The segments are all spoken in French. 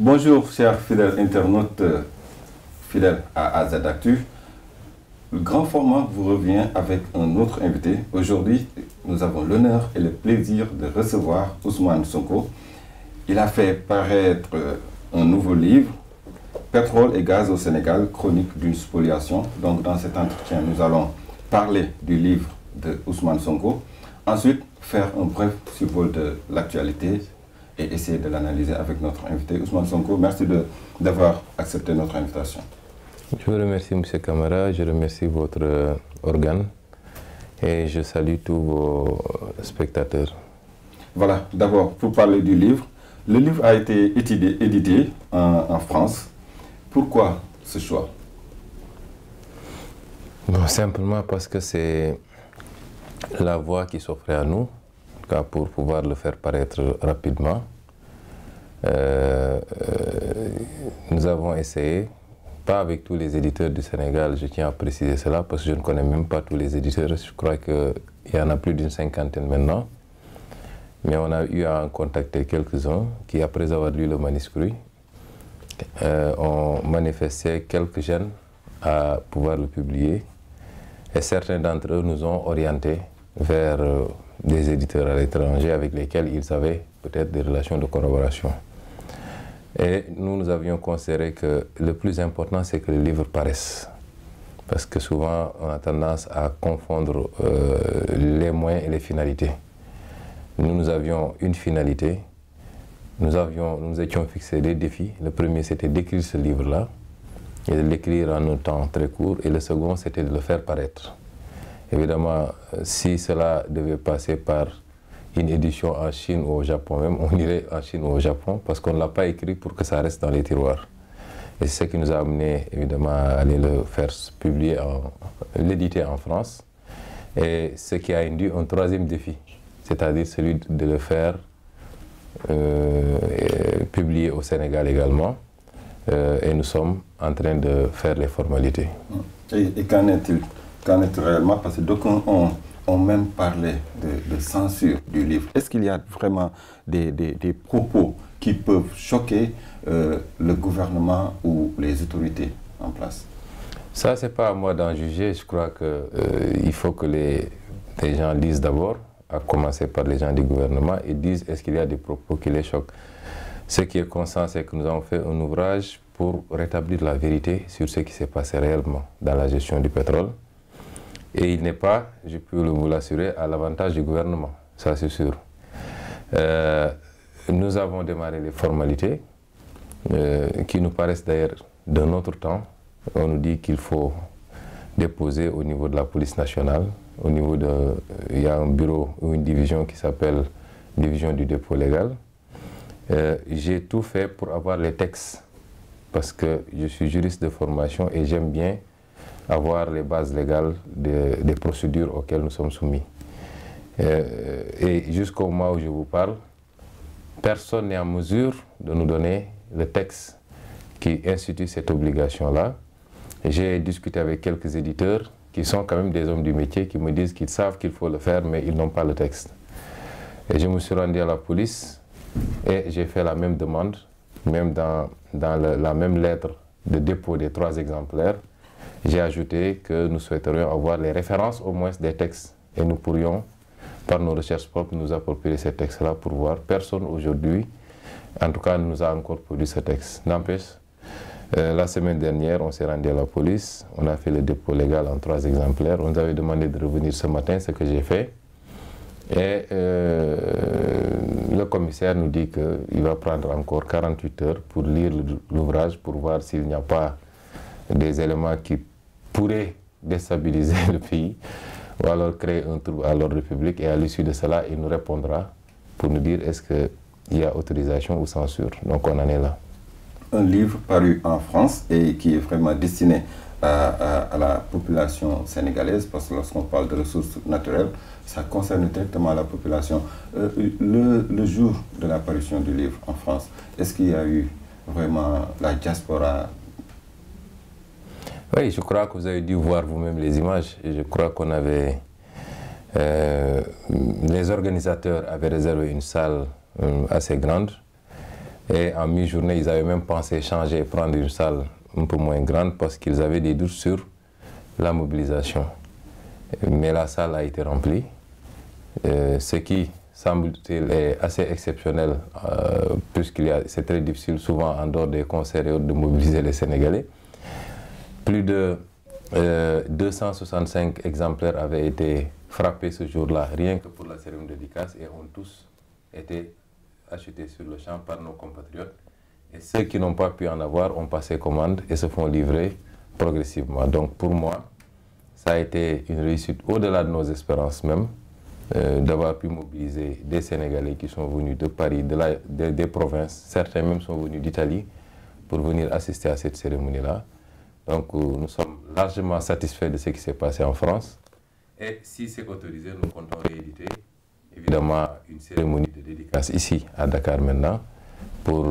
Bonjour chers fidèles internautes, fidèles à AZ Actu. Le grand format vous revient avec un autre invité. Aujourd'hui, nous avons l'honneur et le plaisir de recevoir Ousmane Sonko. Il a fait paraître un nouveau livre, Pétrole et gaz au Sénégal, chronique d'une spoliation. Donc dans cet entretien, nous allons parler du livre de Ousmane Sonko. Ensuite, faire un bref survol de l'actualité et essayer de l'analyser avec notre invité Ousmane Sonko. Merci d'avoir accepté notre invitation. Je vous remercie, M. Camara, je remercie votre organe et je salue tous vos spectateurs. Voilà, d'abord, pour parler du livre. Le livre a été édité en France. Pourquoi ce choix? Bon, simplement parce que c'est la voie qui s'offrait à nous, pour pouvoir le faire paraître rapidement. Nous avons essayé, pas avec tous les éditeurs du Sénégal, je tiens à préciser cela parce que je ne connais même pas tous les éditeurs, je crois qu'il y en a plus d'une cinquantaine maintenant. Mais on a eu à en contacter quelques-uns qui, après avoir lu le manuscrit, ont manifesté quelques gênes à pouvoir le publier. Et certains d'entre eux nous ont orientés vers des éditeurs à l'étranger avec lesquels ils avaient peut-être des relations de collaboration. Et nous avions considéré que le plus important, c'est que le livre paraisse. Parce que souvent, on a tendance à confondre les moyens et les finalités. Nous avions une finalité, nous étions fixés des défis. Le premier, c'était d'écrire ce livre-là, et de l'écrire en un temps très court, et le second, c'était de le faire paraître. Évidemment, si cela devait passer par une édition en Chine ou au Japon même, on irait en Chine ou au Japon, parce qu'on ne l'a pas écrit pour que ça reste dans les tiroirs. Et c'est ce qui nous a amené, évidemment, à aller le faire publier, l'éditer en France, et ce qui a induit un troisième défi, c'est-à-dire celui de le faire publier au Sénégal également. Et nous sommes en train de faire les formalités. Et qu'en est-il réellement? Parce que d'aucuns ont même parlé de censure du livre. Est-ce qu'il y a vraiment des propos qui peuvent choquer le gouvernement ou les autorités en place? Ça, c'est pas à moi d'en juger. Je crois qu'il faut que les gens lisent d'abord, à commencer par les gens du gouvernement, et disent est-ce qu'il y a des propos qui les choquent. Ce qui est constant, c'est que nous avons fait un ouvrage pour rétablir la vérité sur ce qui s'est passé réellement dans la gestion du pétrole. Et il n'est pas, je peux vous l'assurer, à l'avantage du gouvernement, ça c'est sûr. Nous avons démarré les formalités qui nous paraissent d'ailleurs d'un autre temps. On nous dit qu'il faut déposer au niveau de la police nationale, il y a un bureau ou une division qui s'appelle division du dépôt légal. J'ai tout fait pour avoir les textes parce que je suis juriste de formation et j'aime bien avoir les bases légales des procédures auxquelles nous sommes soumis. Et jusqu'au moment où je vous parle, personne n'est en mesure de nous donner le texte qui institue cette obligation-là. J'ai discuté avec quelques éditeurs qui sont quand même des hommes du métier qui me disent qu'ils savent qu'il faut le faire mais ils n'ont pas le texte. Et je me suis rendu à la police et j'ai fait la même demande, même dans la même lettre de dépôt des 3 exemplaires. J'ai ajouté que nous souhaiterions avoir les références au moins des textes et nous pourrions, par nos recherches propres, nous approprier ces textes-là pour voir. Personne aujourd'hui, en tout cas, ne nous a encore produit ce texte. N'empêche, la semaine dernière, on s'est rendu à la police, on a fait le dépôt légal en 3 exemplaires. On nous avait demandé de revenir ce matin, ce que j'ai fait. Et le commissaire nous dit qu'il va prendre encore 48 heures pour lire l'ouvrage, pour voir s'il n'y a pas des éléments qui pourraient déstabiliser le pays ou alors créer un trouble à l'ordre public. Et à l'issue de cela, il nous répondra pour nous dire est-ce qu'il y a autorisation ou censure. Donc on en est là. Un livre paru en France et qui est vraiment destiné à la population sénégalaise, parce que lorsqu'on parle de ressources naturelles, ça concerne directement la population. Le jour de l'apparition du livre en France, est-ce qu'il y a eu vraiment la diaspora? Oui, je crois que vous avez dû voir vous-même les images. Et je crois qu'on avait... les organisateurs avaient réservé une salle assez grande Et en mi-journée, ils avaient même pensé changer et prendre une salle un peu moins grande parce qu'ils avaient des doutes sur la mobilisation. Mais la salle a été remplie, ce qui semble-t-il est assez exceptionnel c'est très difficile souvent en dehors des concerts et autres de mobiliser les Sénégalais. Plus de 265 exemplaires avaient été frappés ce jour-là, rien que pour la cérémonie de dédicace, et ont tous été achetés sur le champ par nos compatriotes. Et ceux qui n'ont pas pu en avoir ont passé commande et se font livrer progressivement. Donc pour moi, ça a été une réussite au-delà de nos espérances même, d'avoir pu mobiliser des Sénégalais qui sont venus de Paris, des provinces, certains même sont venus d'Italie pour venir assister à cette cérémonie-là. Donc nous sommes largement satisfaits de ce qui s'est passé en France. Et si c'est autorisé, nous comptons rééditer évidemment une cérémonie de dédicace ici à Dakar maintenant, pour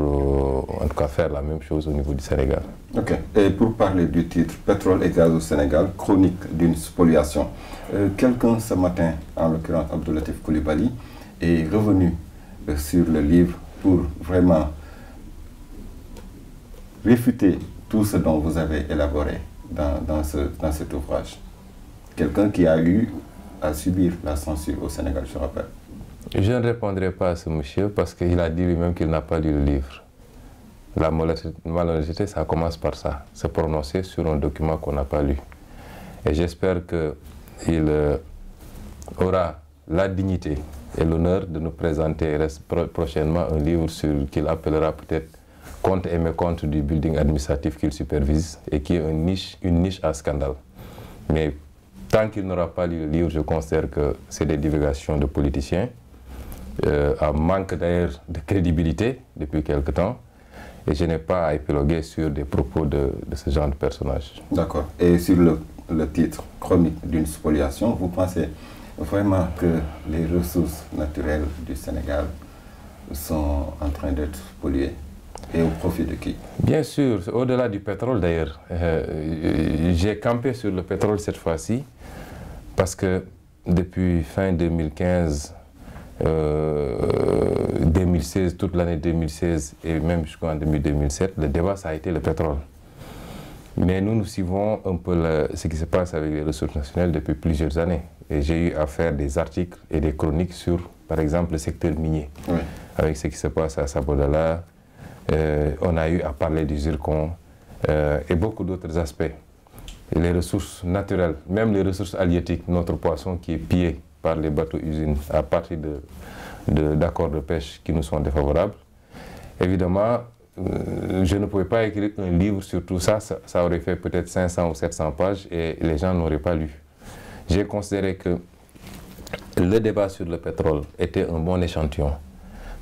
en tout cas faire la même chose au niveau du Sénégal. Ok. Et pour parler du titre « Pétrole et gaz au Sénégal, chronique d'une spoliation », quelqu'un ce matin, en l'occurrence Abdou Latif Coulibaly, est revenu sur le livre pour vraiment réfuter tout ce dont vous avez élaboré dans cet ouvrage. Quelqu'un qui a eu à subir la censure au Sénégal, je rappelle. Je ne répondrai pas à ce monsieur parce qu'il a dit lui-même qu'il n'a pas lu le livre. La malhonnêteté, ça commence par ça, se prononcer sur un document qu'on n'a pas lu. Et j'espère qu'il aura la dignité et l'honneur de nous présenter prochainement un livre qu'il appellera peut-être « Comptes et mécomptes du building administratif qu'il supervise » et qui est une niche à scandale. Mais tant qu'il n'aura pas lu le livre, je considère que c'est des divulgations de politiciens, en manque d'ailleurs de crédibilité depuis quelque temps. Et je n'ai pas à épiloguer sur des propos de ce genre de personnage. D'accord. Et sur le titre « Chronique d'une spoliation », vous pensez vraiment que les ressources naturelles du Sénégal sont en train d'être spoliées? Et au profit de qui? Bien sûr, au-delà du pétrole d'ailleurs. J'ai campé sur le pétrole cette fois-ci parce que depuis fin 2015, 2016, toute l'année 2016 et même jusqu'en 2007, le débat ça a été le pétrole. Mais nous suivons un peu ce qui se passe avec les ressources nationales depuis plusieurs années. Et j'ai eu à faire des articles et des chroniques sur, par exemple, le secteur minier. Oui. Avec ce qui se passe à Sabodala, on a eu à parler du zircon et beaucoup d'autres aspects. Et les ressources naturelles, même les ressources halieutiques, notre poisson qui est pillé par les bateaux-usines à partir d'accords de pêche qui nous sont défavorables. Évidemment, je ne pouvais pas écrire un livre sur tout ça, ça aurait fait peut-être 500 ou 700 pages et les gens n'auraient pas lu. J'ai considéré que le débat sur le pétrole était un bon échantillon,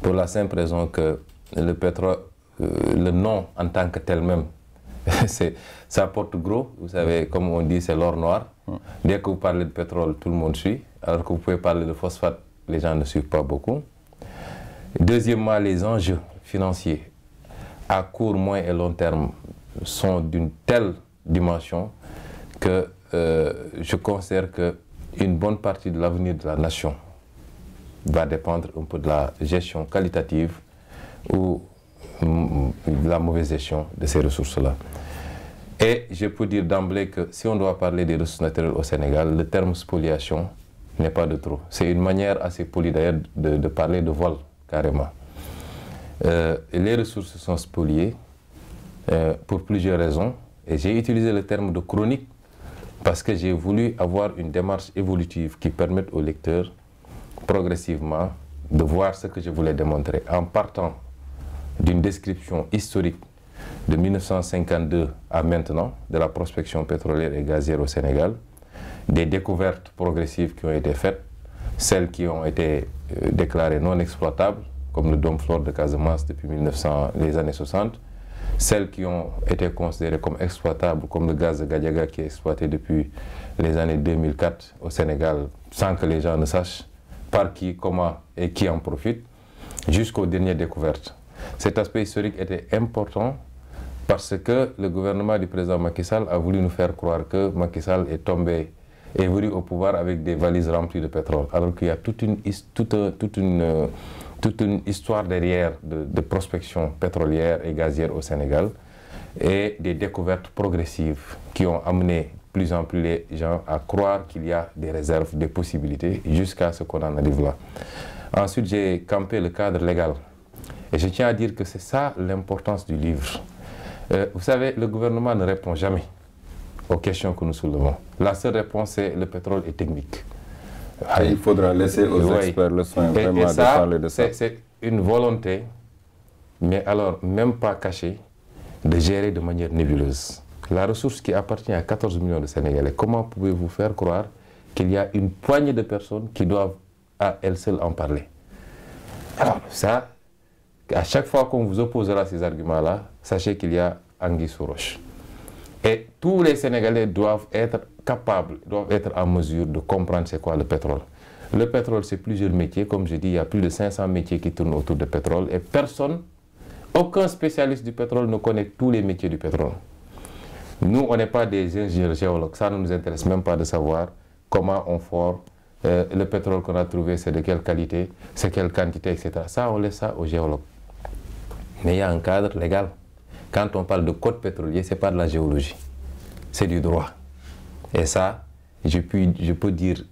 pour la simple raison que le pétrole, le nom en tant que tel même, ça porte gros, vous savez, comme on dit, c'est l'or noir. Dès que vous parlez de pétrole, tout le monde suit, alors que vous pouvez parler de phosphate, les gens ne suivent pas beaucoup. Deuxièmement, les enjeux financiers à court, moyen et long terme sont d'une telle dimension que je considère qu'une bonne partie de l'avenir de la nation va dépendre un peu de la gestion qualitative ou de la mauvaise gestion de ces ressources-là. Et je peux dire d'emblée que si on doit parler des ressources naturelles au Sénégal, le terme spoliation n'est pas de trop. C'est une manière assez polie d'ailleurs de parler de vol, carrément. Les ressources sont spoliées pour plusieurs raisons. Et j'ai utilisé le terme de chronique parce que j'ai voulu avoir une démarche évolutive qui permette au lecteur progressivement de voir ce que je voulais démontrer en partant d'une description historique de 1952 à maintenant de la prospection pétrolière et gazière au Sénégal, des découvertes progressives qui ont été faites, celles qui ont été déclarées non exploitables, comme le Dôme Flore de Casamance depuis les années 60, celles qui ont été considérées comme exploitables, comme le gaz de Gadiaga qui est exploité depuis les années 2004 au Sénégal, sans que les gens ne sachent par qui, comment et qui en profite, jusqu'aux dernières découvertes. Cet aspect historique était important parce que le gouvernement du président Macky Sall a voulu nous faire croire que Macky Sall est venu au pouvoir avec des valises remplies de pétrole, alors qu'il y a toute une toute une histoire derrière de prospection pétrolière et gazière au Sénégal et des découvertes progressives qui ont amené plus en plus les gens à croire qu'il y a des réserves, des possibilités, jusqu'à ce qu'on en arrive là. Ensuite, j'ai campé le cadre légal. Et je tiens à dire que c'est ça l'importance du livre. Vous savez, le gouvernement ne répond jamais aux questions que nous soulevons. La seule réponse, c'est le pétrole est technique. Et il faudra laisser aux experts le soin vraiment de parler de ça. C'est une volonté, mais alors même pas cachée, de gérer de manière nébuleuse. La ressource qui appartient à 14 millions de Sénégalais, comment pouvez-vous faire croire qu'il y a une poignée de personnes qui doivent à elles seules en parler? Alors ça, à chaque fois qu'on vous opposera ces arguments-là, sachez qu'il y a anguille sous roche. Et tous les Sénégalais doivent être capables, doivent être en mesure de comprendre c'est quoi le pétrole. Le pétrole, c'est plusieurs métiers. Comme je dis, il y a plus de 500 métiers qui tournent autour du pétrole. Et personne, aucun spécialiste du pétrole ne connaît tous les métiers du pétrole. Nous, on n'est pas des ingénieurs géologues. Ça ne nous intéresse même pas de savoir comment on fore. Le pétrole qu'on a trouvé, c'est de quelle qualité, c'est quelle quantité, etc. Ça, on laisse ça aux géologues. Mais il y a un cadre légal. Quand on parle de code pétrolier, ce n'est pas de la géologie. C'est du droit. Et ça, je peux dire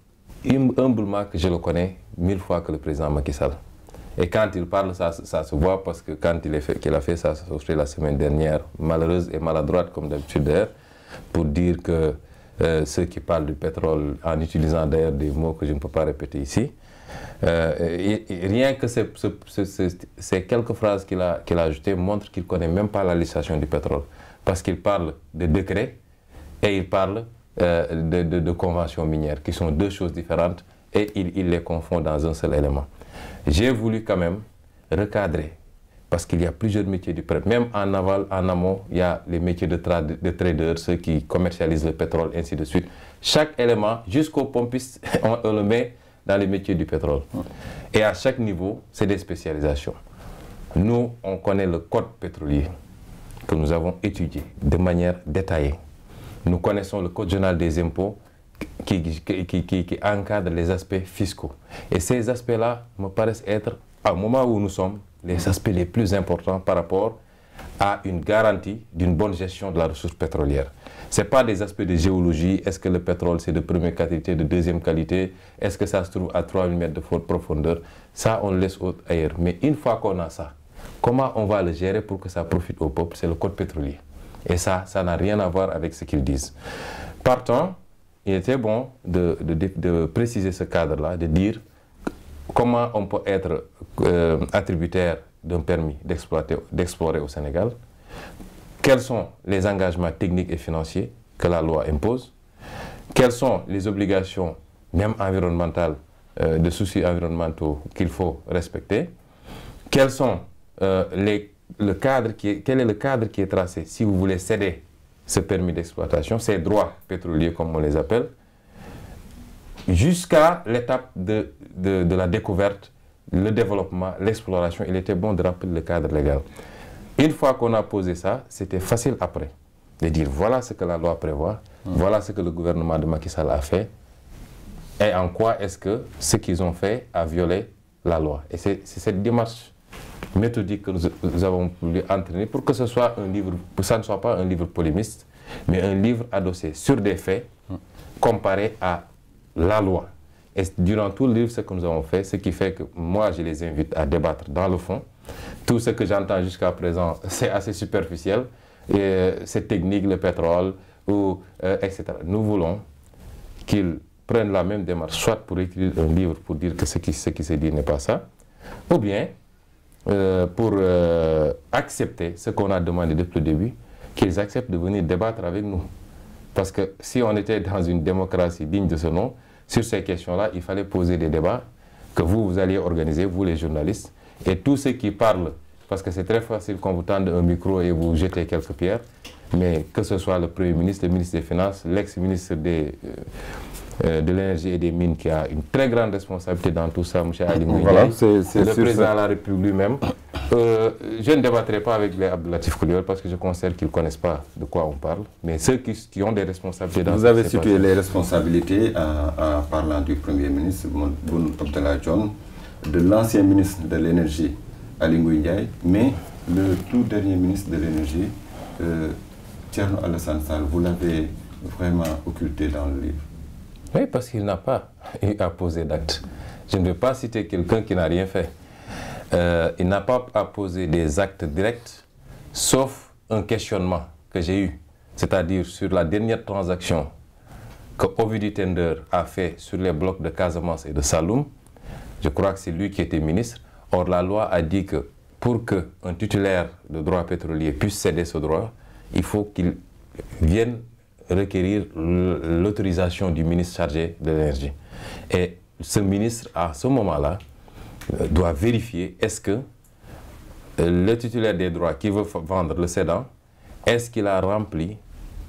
humblement que je le connais 1000 fois que le président Macky Sall. Et quand il parle, ça se voit parce que quand qu'il a fait ça la semaine dernière, malheureuse et maladroite comme d'habitude d'ailleurs, pour dire que ceux qui parlent du pétrole, en utilisant d'ailleurs des mots que je ne peux pas répéter ici, rien que ces quelques phrases qu'il a ajoutées montrent qu'il ne connaît même pas la législation du pétrole. Parce qu'il parle de décrets et il parle de conventions minières, qui sont deux choses différentes, et il les confond dans un seul élément. J'ai voulu quand même recadrer, parce qu'il y a plusieurs métiers du pétrole. Même en aval, en amont, il y a les métiers de traders, ceux qui commercialisent le pétrole, ainsi de suite. Chaque élément, jusqu'au pompiste, on le met dans les métiers du pétrole. Et à chaque niveau, c'est des spécialisations. Nous, on connaît le code pétrolier que nous avons étudié de manière détaillée. Nous connaissons le code général des impôts qui encadre les aspects fiscaux. Et ces aspects-là me paraissent être, au moment où nous sommes, les aspects les plus importants par rapport à une garantie d'une bonne gestion de la ressource pétrolière. Ce n'est pas des aspects de géologie. Est-ce que le pétrole c'est de première qualité, de deuxième qualité? Est-ce que ça se trouve à 3000 mètres de profondeur? Ça, on le laisse ailleurs. Mais une fois qu'on a ça, comment on va le gérer pour que ça profite au peuple? C'est le code pétrolier. Et ça n'a rien à voir avec ce qu'ils disent. Partant, il était bon de préciser ce cadre-là, de dire comment on peut être attributaire d'un permis d'explorer au Sénégal, quels sont les engagements techniques et financiers que la loi impose, quelles sont les obligations, même environnementales, de soucis environnementaux qu'il faut respecter, quels sont quel est le cadre qui est tracé si vous voulez céder ce permis d'exploitation, ces droits pétroliers comme on les appelle, jusqu'à l'étape de la découverte, le développement, l'exploration. Il était bon de rappeler le cadre légal. Une fois qu'on a posé ça, c'était facile après de dire voilà ce que la loi prévoit, voilà ce que le gouvernement de Macky Sall a fait, et en quoi est-ce que ce qu'ils ont fait a violé la loi. Et c'est cette démarche méthodique que nous avons voulu entraîner pour que ce soit un livre, que ça ne soit pas un livre polémiste, mais un livre adossé sur des faits comparé à la loi. Et durant tout le livre, ce que nous avons fait, ce qui fait que moi, je les invite à débattre dans le fond. Tout ce que j'entends jusqu'à présent, c'est assez superficiel. C'est technique, le pétrole, etc. Nous voulons qu'ils prennent la même démarche, soit pour écrire un livre pour dire que ce qui se dit n'est pas ça, ou bien pour accepter ce qu'on a demandé depuis le début, qu'ils acceptent de venir débattre avec nous. Parce que si on était dans une démocratie digne de ce nom, sur ces questions-là, il fallait poser des débats que vous alliez organiser, vous les journalistes, et tous ceux qui parlent, parce que c'est très facile qu'on vous tende un micro et vous jetez quelques pierres, mais que ce soit le Premier ministre, le ministre des Finances, l'ex-ministre de l'énergie et des mines qui a une très grande responsabilité dans tout ça, M. Ali Mouïdiaye, voilà, le président de la République lui-même. Je ne débattrai pas avec les Abdou Latif Coulibaly parce que je considère qu'ils ne connaissent pas de quoi on parle, mais ceux qui ont des responsabilités dans Vous avez situé les responsabilités en parlant du Premier ministre, Boun Abdallah Dionne, de l'ancien ministre de l'énergie, Aly Ngouille Ndiaye, mais le tout dernier ministre de l'énergie, Thierno Alassane Sall, vous l'avez vraiment occulté dans le livre. Oui, parce qu'il n'a pas eu à poser d'actes. Je ne vais pas citer quelqu'un qui n'a rien fait. Il n'a pas à poser des actes directs, sauf un questionnement que j'ai eu, c'est-à-dire sur la dernière transaction que Ovidi Tender a fait sur les blocs de Casamance et de Saloum. Je crois que c'est lui qui était ministre. Or, la loi a dit que pour qu'un titulaire de droit pétrolier puisse céder ce droit, il faut qu'il vienne requérir l'autorisation du ministre chargé de l'énergie. Et ce ministre, à ce moment-là, doit vérifier est-ce que le titulaire des droits qui veut vendre le cédant, est-ce qu'il a rempli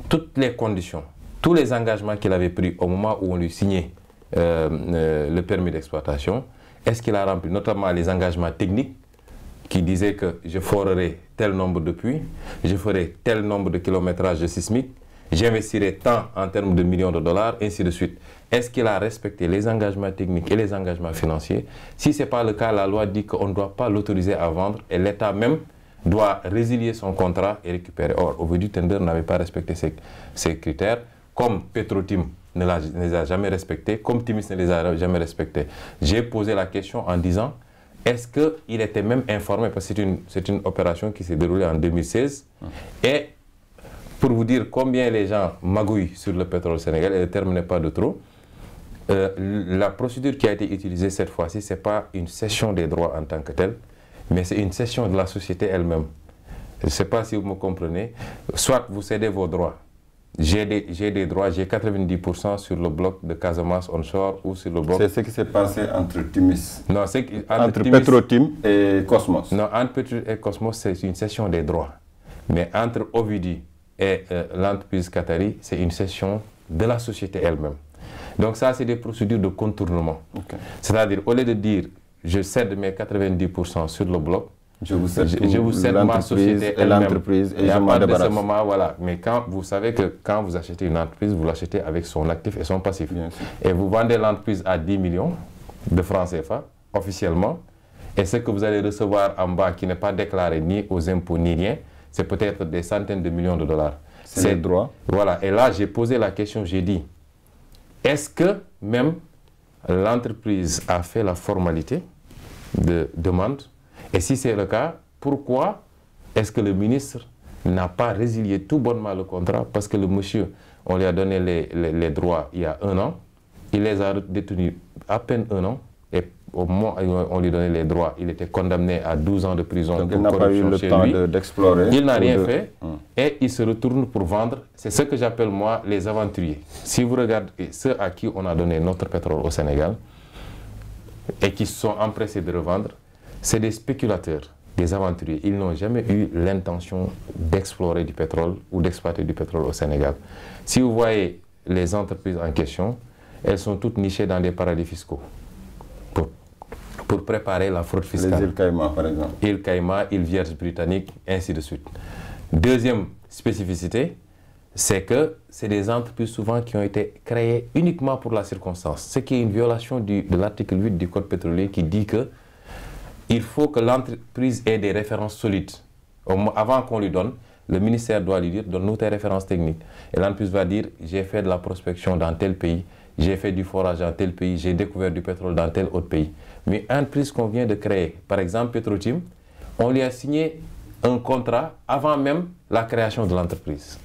toutes les conditions, tous les engagements qu'il avait pris au moment où on lui signait le permis d'exploitation. Est-ce qu'il a rempli notamment les engagements techniques qui disaient que je forerai tel nombre de puits, je ferai tel nombre de kilométrages de sismique, j'investirai tant en termes de millions de dollars, ainsi de suite. Est-ce qu'il a respecté les engagements techniques et les engagements financiers? Si ce n'est pas le cas, la loi dit qu'on ne doit pas l'autoriser à vendre et l'État même doit résilier son contrat et récupérer. Or, Ovidi Tender n'avait pas respecté ces critères, comme Petrotim ne les a jamais respectés, comme Timis ne les a jamais respectés. J'ai posé la question en disant, est-ce qu'il était même informé, parce que c'est une opération qui s'est déroulée en 2016, et pour vous dire combien les gens magouillent sur le pétrole sénégalais, et le terme n'est pas de trop, la procédure qui a été utilisée cette fois-ci, ce n'est pas une cession des droits en tant que telle, mais c'est une cession de la société elle-même. Je ne sais pas si vous me comprenez. Soit vous cédez vos droits. J'ai des droits, j'ai 90% sur le bloc de Casamance onshore ou sur le bloc... C'est ce qui s'est passé entre Timis. Non, c'est entre Petrotim et Cosmos. Non, entre Petrotim et Cosmos, c'est une cession des droits. Mais entre Ovidi et l'entreprise Qatari, c'est une cession de la société elle-même. Donc ça, c'est des procédures de contournement. Okay. C'est-à-dire, au lieu de dire, je cède mes 90% sur le bloc, je vous cède ma société et l'entreprise. Et à partir de ce moment, voilà. Mais quand vous savez que quand vous achetez une entreprise, vous l'achetez avec son actif et son passif. Et vous vendez l'entreprise à 10 millions de francs CFA, officiellement. Et ce que vous allez recevoir en bas, qui n'est pas déclaré ni aux impôts ni rien, c'est peut-être des centaines de millions de dollars. C'est le droit. Voilà. Et là, j'ai posé la question, j'ai dit, est-ce que même l'entreprise a fait la formalité de demande? Et si c'est le cas, pourquoi est-ce que le ministre n'a pas résilié tout bonnement le contrat? Parce que le monsieur, on lui a donné les droits il y a 1 an, il les a détenus à peine 1 an, et au moment où on lui donnait les droits, il était condamné à 12 ans de prison. Donc il n'a pas eu le temps d'explorer. Il n'a rien fait, et il se retourne pour vendre. C'est ce que j'appelle moi les aventuriers. Si vous regardez ceux à qui on a donné notre pétrole au Sénégal, et qui se sont empressés de revendre, c'est des spéculateurs, des aventuriers. Ils n'ont jamais eu l'intention d'explorer du pétrole ou d'exploiter du pétrole au Sénégal. Si vous voyez les entreprises en question, elles sont toutes nichées dans des paradis fiscaux pour préparer la fraude fiscale. Les îles Caïmans, par exemple. Îles Caïmans, îles Vierges britanniques, ainsi de suite. Deuxième spécificité, c'est que c'est des entreprises souvent qui ont été créées uniquement pour la circonstance. Ce qui est une violation de l'article 8 du Code pétrolier qui dit que il faut que l'entreprise ait des références solides. Avant qu'on lui donne, le ministère doit lui dire, donne-nous tes références techniques. Et l'entreprise va dire, j'ai fait de la prospection dans tel pays, j'ai fait du forage dans tel pays, j'ai découvert du pétrole dans tel autre pays. Mais une entreprise qu'on vient de créer, par exemple Petrotim, on lui a signé un contrat avant même la création de l'entreprise.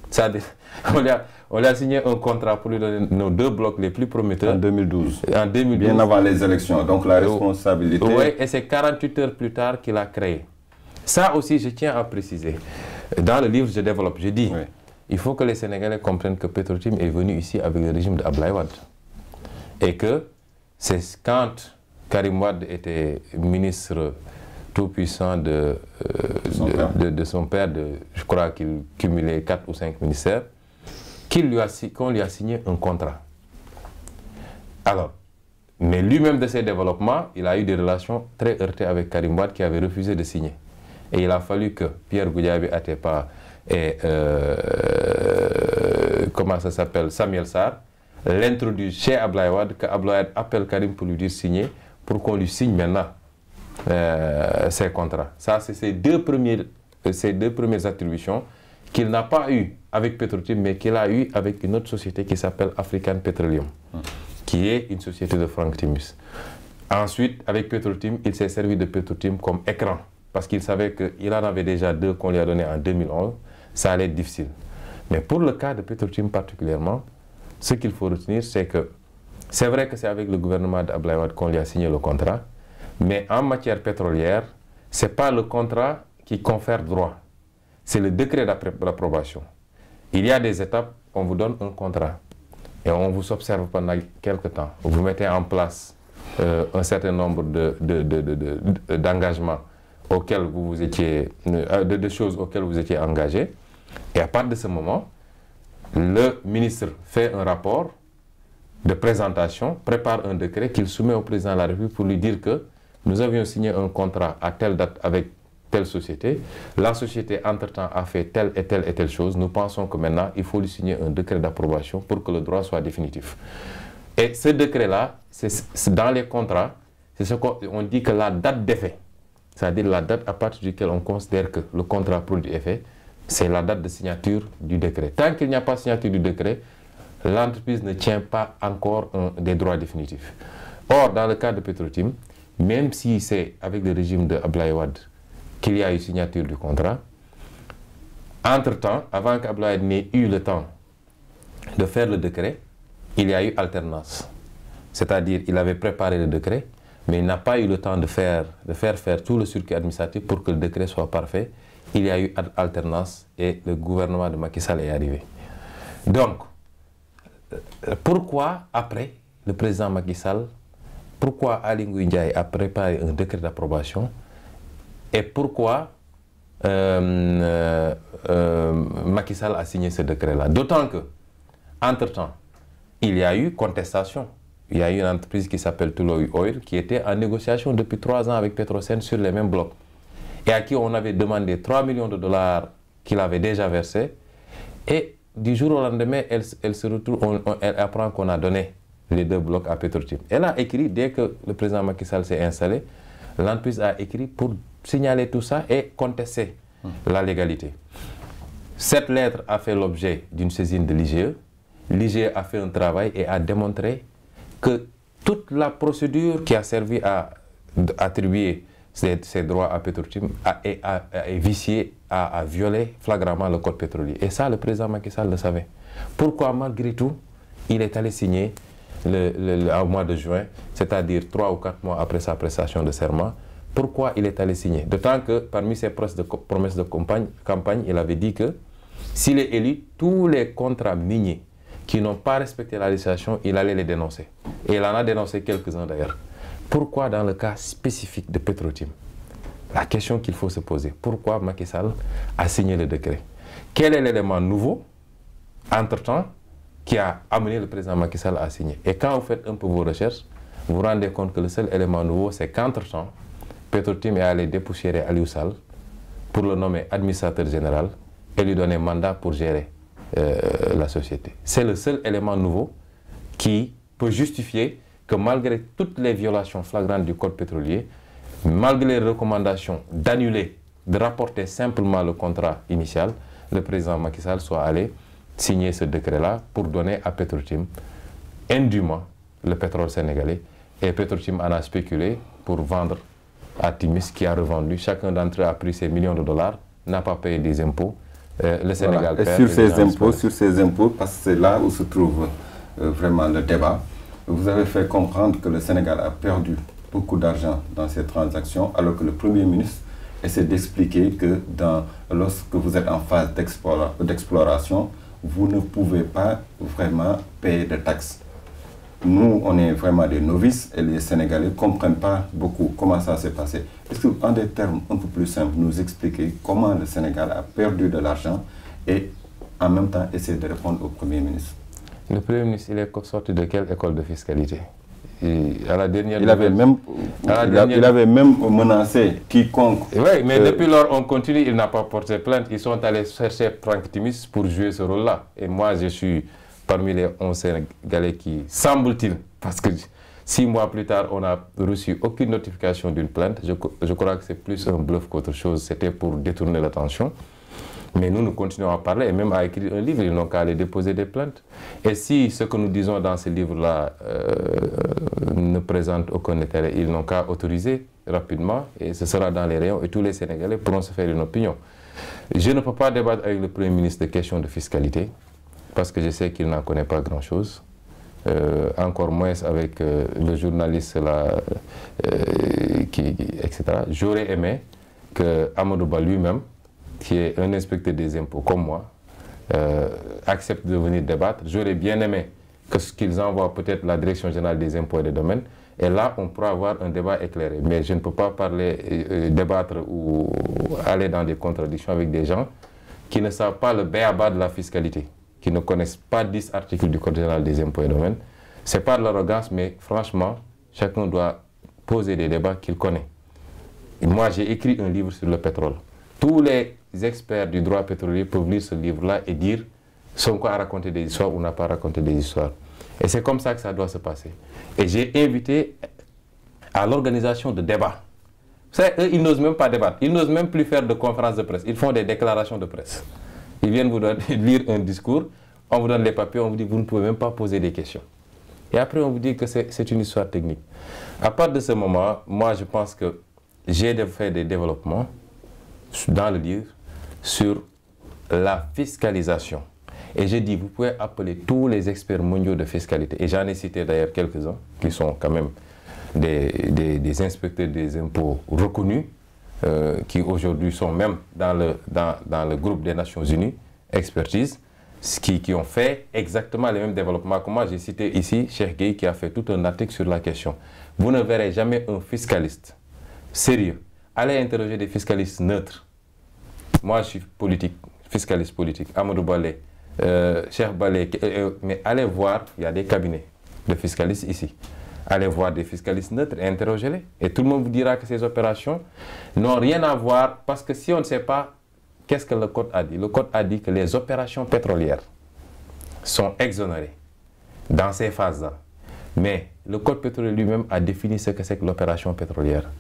C'est-à-dire, on lui a signé un contrat pour lui donner nos 2 blocs les plus prometteurs. En 2012. En 2012. Bien avant les élections, donc la responsabilité... Oui, et c'est 48 heures plus tard qu'il a créé. Ça aussi, je tiens à préciser. Dans le livre, je développe, je dis, oui, il faut que les Sénégalais comprennent que Petrotim est venu ici avec le régime d'Abdoulaye Wade. Et que c'est quand Karim Wade était ministre tout-puissant de son père, je crois qu'il cumulait 4 ou 5 ministères, qu'on lui a signé un contrat. Alors, mais lui-même de ses développements, il a eu des relations très heurtées avec Karim Wade qui avait refusé de signer. Et il a fallu que Pierre Goudiaby Atepa et comment ça s'appelle, Samuel Sarr l'introduisent chez Abdoulaye Wade, que Abdoulaye Wade appelle Karim pour lui dire signer, pour qu'on lui signe maintenant ses contrats. Ça, c'est ces deux premières attributions qu'il n'a pas eu avec Petrotim, mais qu'il a eu avec une autre société qui s'appelle African Petroleum, qui est une société de Franck Timis. Ensuite, avec Petrotim, il s'est servi de Petrotim comme écran, parce qu'il savait qu'il en avait déjà deux qu'on lui a donnés en 2011, ça allait être difficile. Mais pour le cas de Petrotim particulièrement, ce qu'il faut retenir, c'est que c'est vrai que c'est avec le gouvernement d'Abdoulaye Wade qu'on lui a signé le contrat, mais en matière pétrolière, ce n'est pas le contrat qui confère droit, c'est le décret d'approbation. Il y a des étapes, on vous donne un contrat et on vous observe pendant quelques temps. Vous mettez en place un certain nombre d'engagements auxquels vous étiez, de choses auxquelles vous étiez engagé. Et à partir de ce moment, le ministre fait un rapport de présentation, prépare un décret qu'il soumet au président de la République pour lui dire que nous avions signé un contrat à telle date avec telle société. La société, entre-temps, a fait telle et telle et telle chose. Nous pensons que maintenant, il faut lui signer un décret d'approbation pour que le droit soit définitif. Et ce décret-là, c'est dans les contrats, c'est ce qu'on dit que la date d'effet, c'est-à-dire la date à partir duquel on considère que le contrat produit effet, c'est la date de signature du décret. Tant qu'il n'y a pas de signature du décret, l'entreprise ne tient pas encore des droits définitifs. Or, dans le cas de Petrotim, même si c'est avec le régime de Abdoulaye Wade qu'il y a eu signature du contrat, entre-temps, avant qu'Abdoulaye Wade n'ait eu le temps de faire le décret, il y a eu alternance. C'est-à-dire qu'il avait préparé le décret, mais il n'a pas eu le temps de faire tout le circuit administratif pour que le décret soit parfait. Il y a eu alternance et le gouvernement de Macky Sall est arrivé. Donc, pourquoi après le président Macky Sall, pourquoi Aly Ngouille Ndiaye a préparé un décret d'approbation et pourquoi Macky Sall a signé ce décret-là? D'autant que, entre-temps, il y a eu contestation. Il y a eu une entreprise qui s'appelle Tullow Oil qui était en négociation depuis 3 ans avec Petrosen sur les mêmes blocs et à qui on avait demandé 3 millions de dollars qu'il avait déjà versés. Et du jour au lendemain, elle se retrouve, elle apprend qu'on a donné les 2 blocs à Petrotim. Elle a écrit, dès que le président Macky Sall s'est installé, l'entreprise a écrit pour signaler tout ça et contester la légalité. Cette lettre a fait l'objet d'une saisine de l'IGE. L'IGE a fait un travail et a démontré que toute la procédure qui a servi à attribuer ces droits à Petrotim est viciée, a violé flagramment le code pétrolier. Et ça, le président Macky Sall le savait. Pourquoi, malgré tout, il est allé signer au mois de juin, c'est-à-dire 3 ou 4 mois après sa prestation de serment? Pourquoi il est allé signer? D'autant que parmi ses promesses de campagne, il avait dit que s'il est élu, tous les contrats miniers qui n'ont pas respecté la législation, il allait les dénoncer. Et il en a dénoncé quelques-uns d'ailleurs. Pourquoi dans le cas spécifique de Petrotim? La question qu'il faut se poser, pourquoi Macky Sall a signé le décret? Quel est l'élément nouveau, entre-temps, qui a amené le président Macky Sall à signer? Et quand vous faites un peu vos recherches, vous vous rendez compte que le seul élément nouveau, c'est qu'entre-temps, Petrotim est allé dépoussiérer Aliou Sall pour le nommer administrateur général et lui donner mandat pour gérer la société. C'est le seul élément nouveau qui peut justifier que malgré toutes les violations flagrantes du code pétrolier, malgré les recommandations d'annuler, de rapporter simplement le contrat initial, le président Macky Sall soit allé signer ce décret-là pour donner à Petrotim indûment le pétrole sénégalais. Et Petrotim en a spéculé pour vendre à Timis qui a revendu. Chacun d'entre eux a pris ses millions de dollars, n'a pas payé des impôts. Le Sénégal perd. Et sur ces impôts, parce que c'est là où se trouve vraiment le débat, vous avez fait comprendre que le Sénégal a perdu beaucoup d'argent dans ces transactions, alors que le Premier ministre essaie d'expliquer que lorsque vous êtes en phase d'exploration, vous ne pouvez pas vraiment payer de taxes. Nous, on est vraiment des novices et les Sénégalais ne comprennent pas beaucoup comment ça s'est passé. Est-ce que, en des termes un peu plus simples, nous expliquer comment le Sénégal a perdu de l'argent et en même temps essayer de répondre au Premier ministre? Le Premier ministre, il est sorti de quelle école de fiscalité? À la dernière il avait même menacé quiconque. Oui, mais depuis lors, on continue, il n'a pas porté plainte. Ils sont allés chercher Franck Timis pour jouer ce rôle-là. Et moi, je suis parmi les 11 Sénégalais qui, semble-t-il, parce que 6 mois plus tard, on n'a reçu aucune notification d'une plainte. Je crois que c'est plus un bluff qu'autre chose. C'était pour détourner l'attention. Mais nous continuons à parler et même à écrire un livre. Ils n'ont qu'à aller déposer des plaintes. Et si ce que nous disons dans ce livre-là ne présente aucun intérêt, ils n'ont qu'à autoriser rapidement et ce sera dans les rayons et tous les Sénégalais pourront se faire une opinion. Je ne peux pas débattre avec le Premier ministre de questions de fiscalité parce que je sais qu'il n'en connaît pas grand-chose. Encore moins avec le journaliste là, etc. J'aurais aimé que Amadou Ba lui-même, qui est un inspecteur des impôts comme moi, accepte de venir débattre. J'aurais bien aimé qu'ils envoient peut-être la Direction générale des impôts et des domaines. Et là, on pourra avoir un débat éclairé. Mais je ne peux pas parler, débattre ou aller dans des contradictions avec des gens qui ne savent pas le b.a.-ba de la fiscalité, qui ne connaissent pas 10 articles du Code général des impôts et domaines. Ce n'est pas de l'arrogance, mais franchement, chacun doit poser des débats qu'il connaît. Et moi, j'ai écrit un livre sur le pétrole. Tous les experts du droit pétrolier peuvent lire ce livre-là et dire Sonko a raconté des histoires ou n'a pas raconté des histoires. Et c'est comme ça que ça doit se passer. Et j'ai invité à l'organisation de débats. Vous savez, eux, ils n'osent même pas débattre. Ils n'osent même plus faire de conférences de presse. Ils font des déclarations de presse. Ils viennent vous lire un discours, on vous donne les papiers, on vous dit que vous ne pouvez même pas poser des questions. Et après, on vous dit que c'est une histoire technique. À partir de ce moment, moi, je pense que j'ai fait des développements dans le livre sur la fiscalisation. Et j'ai dit, vous pouvez appeler tous les experts mondiaux de fiscalité. Et j'en ai cité d'ailleurs quelques-uns qui sont quand même des inspecteurs des impôts reconnus, qui aujourd'hui sont même dans le groupe des Nations Unies, expertise, qui ont fait exactement les mêmes développements que moi. J'ai cité ici Cheikh Gueye qui a fait tout un article sur la question. Vous ne verrez jamais un fiscaliste sérieux. Allez interroger des fiscalistes neutres. Moi, je suis politique, fiscaliste politique. Amadou Balé, Cheikh Balé, mais allez voir, il y a des cabinets de fiscalistes ici. Allez voir des fiscalistes neutres et interrogez-les. Et tout le monde vous dira que ces opérations n'ont rien à voir, parce que si on ne sait pas, qu'est-ce que le Code a dit? Le Code a dit que les opérations pétrolières sont exonérées dans ces phases-là. Mais le Code pétrolier lui-même a défini ce que c'est que l'opération pétrolière.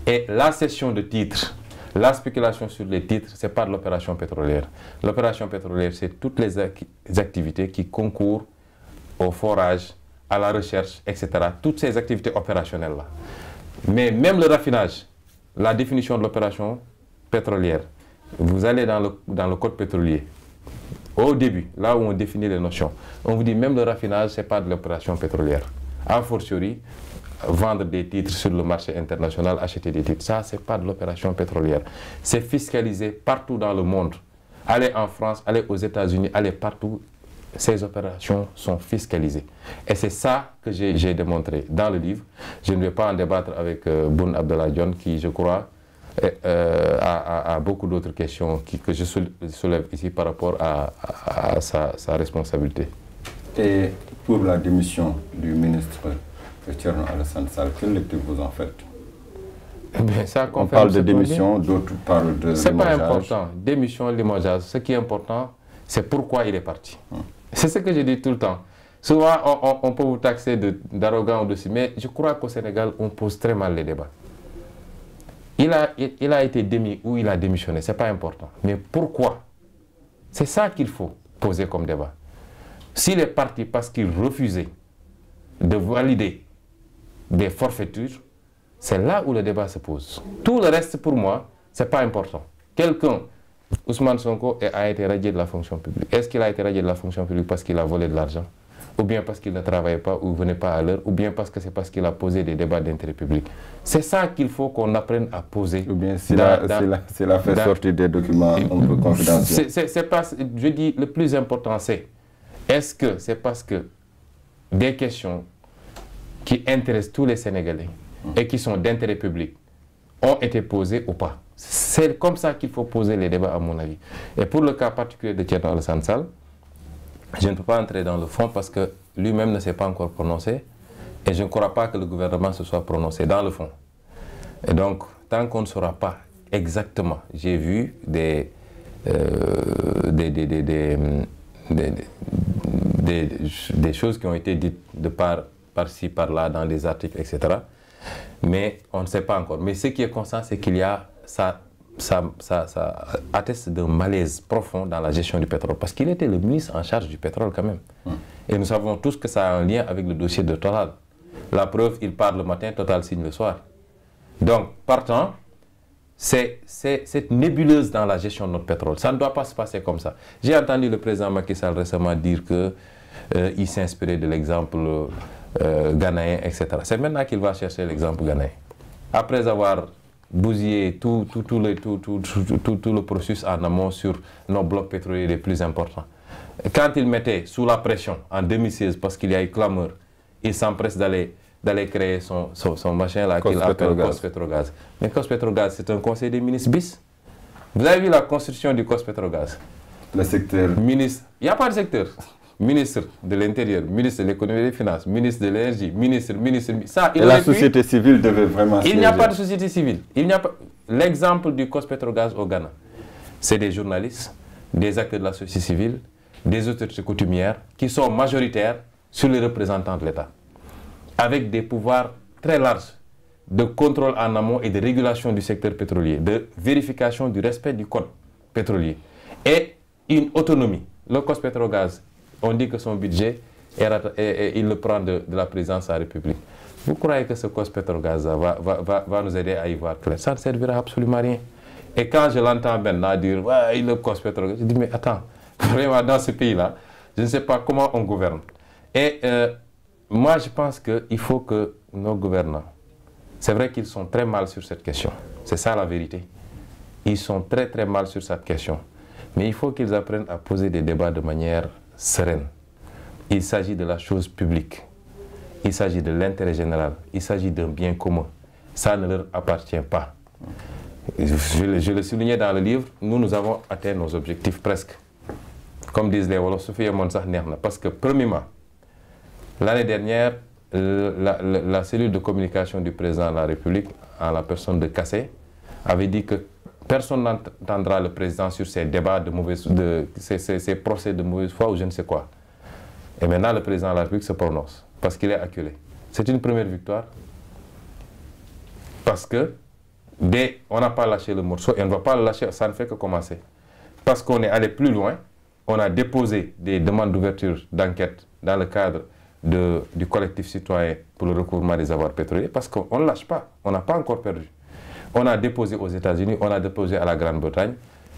Et la cession de titres, la spéculation sur les titres, ce n'est pas de l'opération pétrolière. L'opération pétrolière, c'est toutes les activités qui concourent au forage, à la recherche, etc. Toutes ces activités opérationnelles-là. Mais même le raffinage, la définition de l'opération pétrolière, vous allez dans le code pétrolier, au début, là où on définit les notions, on vous dit même le raffinage, ce n'est pas de l'opération pétrolière. A fortiori, vendre des titres sur le marché international, acheter des titres, ça, ce n'est pas de l'opération pétrolière. C'est fiscalisé partout dans le monde. Allez en France, allez aux États-Unis, allez partout, ces opérations sont fiscalisées. Et c'est ça que j'ai démontré dans le livre. Je ne vais pas en débattre avec Boun Abdallah Dionne, qui, je crois, a beaucoup d'autres questions que je soulève ici par rapport à sa responsabilité. Et pour la démission du ministre Thierno Alassane Sall, quelle lecture vous en faites? On parle de démission, d'autres parlent de limogeage. Ce n'est pas important. Démission, limogeage. Ce qui est important, c'est pourquoi il est parti. C'est ce que je dis tout le temps. Souvent, on peut vous taxer d'arrogant au-dessus, mais je crois qu'au Sénégal, on pose très mal les débats. Il a été démis ou il a démissionné, ce n'est pas important. Mais pourquoi? C'est ça qu'il faut poser comme débat. S'il est parti parce qu'il refusait de valider des forfaitures, c'est là où le débat se pose. Tout le reste, pour moi, ce n'est pas important. Quelqu'un, Ousmane Sonko, a été radié de la fonction publique. Est-ce qu'il a été radié de la fonction publique parce qu'il a volé de l'argent? Ou bien parce qu'il ne travaillait pas ou ne venait pas à l'heure? Ou bien parce que c'est parce qu'il a posé des débats d'intérêt public? C'est ça qu'il faut qu'on apprenne à poser. Ou bien s'il a fait sortir des documents un peu confidentiels. Je dis, le plus important, c'est est-ce que c'est parce que des questions qui intéressent tous les Sénégalais et qui sont d'intérêt public ont été posées ou pas? C'est comme ça qu'il faut poser les débats, à mon avis. Et pour le cas particulier de Thierno Alassane Sall, je ne peux pas entrer dans le fond parce que lui-même ne s'est pas encore prononcé et je ne crois pas que le gouvernement se soit prononcé dans le fond. Et donc, tant qu'on ne saura pas exactement, j'ai vu des choses qui ont été dites de par par-ci, par-là, dans des articles, etc. Mais on ne sait pas encore. Mais ce qui est constant, c'est qu'il y a ça atteste d'un malaise profond dans la gestion du pétrole. Parce qu'il était le ministre en charge du pétrole quand même. Et nous savons tous que ça a un lien avec le dossier de Total. La preuve, il part le matin, Total signe le soir. Donc, partant, c'est cette nébuleuse dans la gestion de notre pétrole. Ça ne doit pas se passer comme ça. J'ai entendu le président Macky Sall récemment dire qu'il s'inspirait de l'exemple ghanéen, etc. C'est maintenant qu'il va chercher l'exemple ghanéen. Après avoir bousillé tout le processus en amont sur nos blocs pétroliers les plus importants. Quand il mettait sous la pression en 2016, parce qu'il y a eu clameur, il s'empresse d'aller créer son machin là qu'il appelle Cospetrogaz. Mais Cospetrogaz, c'est un conseil des ministres bis. Vous avez vu la constitution du Cospetrogaz? Le secteur. Ministre, il n'y a pas de secteur. Ministre de l'Intérieur, ministre de l'Économie et des Finances, ministre de l'Énergie, ministre. Ça, et la société civile devait vraiment... Il n'y a pas de société civile. L'exemple du Cospetrogaz au Ghana, c'est des journalistes, des acteurs de la société civile, des autorités coutumières qui sont majoritaires sur les représentants de l'État, avec des pouvoirs très larges de contrôle en amont et de régulation du secteur pétrolier, de vérification du respect du code pétrolier et une autonomie. Le Cospetrogaz, on dit que son budget, il le prend de la présidence de la République. Vous croyez que ce Cospetrogaz va nous aider à y voir clair? Ça ne servira absolument à rien. Et quand je l'entends maintenant dire, ouais, le Cospetrogaz, je dis, mais attends, vraiment dans ce pays-là, je ne sais pas comment on gouverne. Et moi, je pense qu'il faut que nos gouvernants, c'est vrai qu'ils sont très mal sur cette question. C'est ça la vérité. Ils sont très très mal sur cette question. Mais il faut qu'ils apprennent à poser des débats de manière sereine. Il s'agit de la chose publique. Il s'agit de l'intérêt général. Il s'agit d'un bien commun. Ça ne leur appartient pas. Je le soulignais dans le livre, nous avons atteint nos objectifs presque. Comme disent les Wolofs, parce que premièrement, l'année dernière, la cellule de communication du président de la République, en la personne de Kassé, avait dit que personne n'entendra le président sur ces débats ces procès de mauvaise foi ou je ne sais quoi. Et maintenant, le président de la République se prononce parce qu'il est acculé. C'est une première victoire parce que on n'a pas lâché le morceau et on ne va pas le lâcher, ça ne fait que commencer. Parce qu'on est allé plus loin, on a déposé des demandes d'ouverture d'enquête dans le cadre du collectif citoyen pour le recouvrement des avoirs pétroliers parce qu'on ne lâche pas, on n'a pas encore perdu. On a déposé aux États-Unis, on a déposé à la Grande-Bretagne.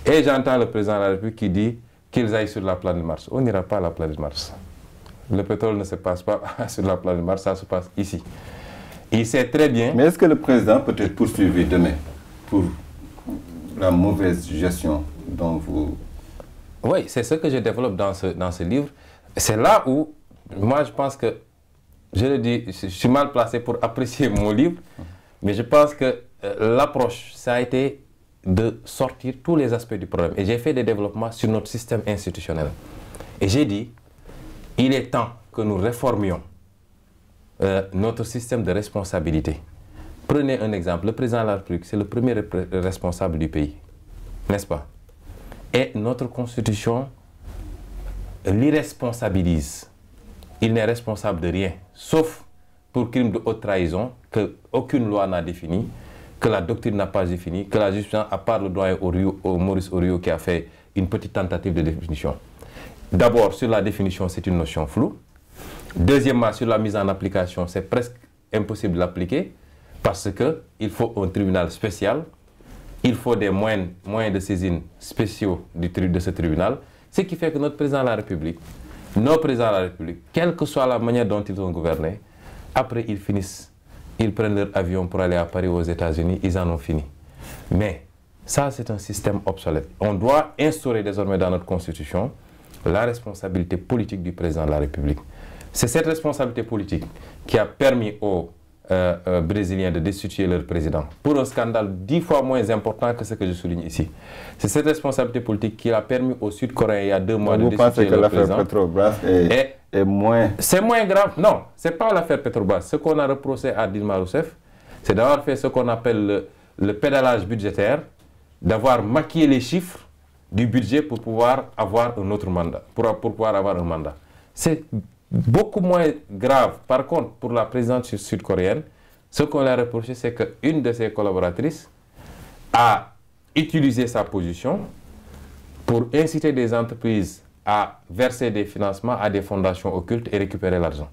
Et j'entends le président de la République qui dit qu'ils aillent sur la planète Mars. On n'ira pas à la planète Mars. Le pétrole ne se passe pas sur la planète Mars, ça se passe ici. Il sait très bien... Mais est-ce que le président peut être poursuivi demain pour la mauvaise gestion dont vous... Oui, c'est ce que je développe dans ce livre. C'est là où, moi je pense que, je le dis, je suis mal placé pour apprécier mon livre, mais je pense que l'approche, ça a été de sortir tous les aspects du problème. Et j'ai fait des développements sur notre système institutionnel. Et j'ai dit, il est temps que nous réformions notre système de responsabilité. Prenez un exemple, le président de la République, c'est le premier responsable du pays, n'est-ce pas? Et notre constitution l'irresponsabilise. Il n'est responsable de rien, sauf pour crime de haute trahison, qu'aucune loi n'a défini, que la doctrine n'a pas défini, que la justice, à part le doyen Maurice Orio qui a fait une petite tentative de définition. D'abord, sur la définition, c'est une notion floue. Deuxièmement, sur la mise en application, c'est presque impossible de l'appliquer parce qu'il faut un tribunal spécial, il faut des moyens de saisine spéciaux de ce tribunal, ce qui fait que notre président de la République, nos présidents de la République, quelle que soit la manière dont ils ont gouverné, après ils finissent, ils prennent leur avion pour aller à Paris ou aux États-Unis, ils en ont fini. Mais ça, c'est un système obsolète. On doit instaurer désormais dans notre Constitution la responsabilité politique du président de la République. C'est cette responsabilité politique qui a permis aux Brésiliens de destituer leur président pour un scandale 10 fois moins important que ce que je souligne ici. C'est cette responsabilité politique qui a permis aux Sud-Coréens il y a 2 mois de destituer leur président. Vous pensez que l'affaire Petrobras est moins... C'est moins grave. Non, ce n'est pas l'affaire Petrobras. Ce qu'on a reproché à Dilma Rousseff, c'est d'avoir fait ce qu'on appelle le pédalage budgétaire, d'avoir maquillé les chiffres du budget pour pouvoir avoir un autre mandat, pour pouvoir avoir un mandat. C'est beaucoup moins grave, par contre, pour la présidente sud-coréenne, ce qu'on a reproché, c'est qu'une de ses collaboratrices a utilisé sa position pour inciter des entreprises à verser des financements à des fondations occultes et récupérer l'argent.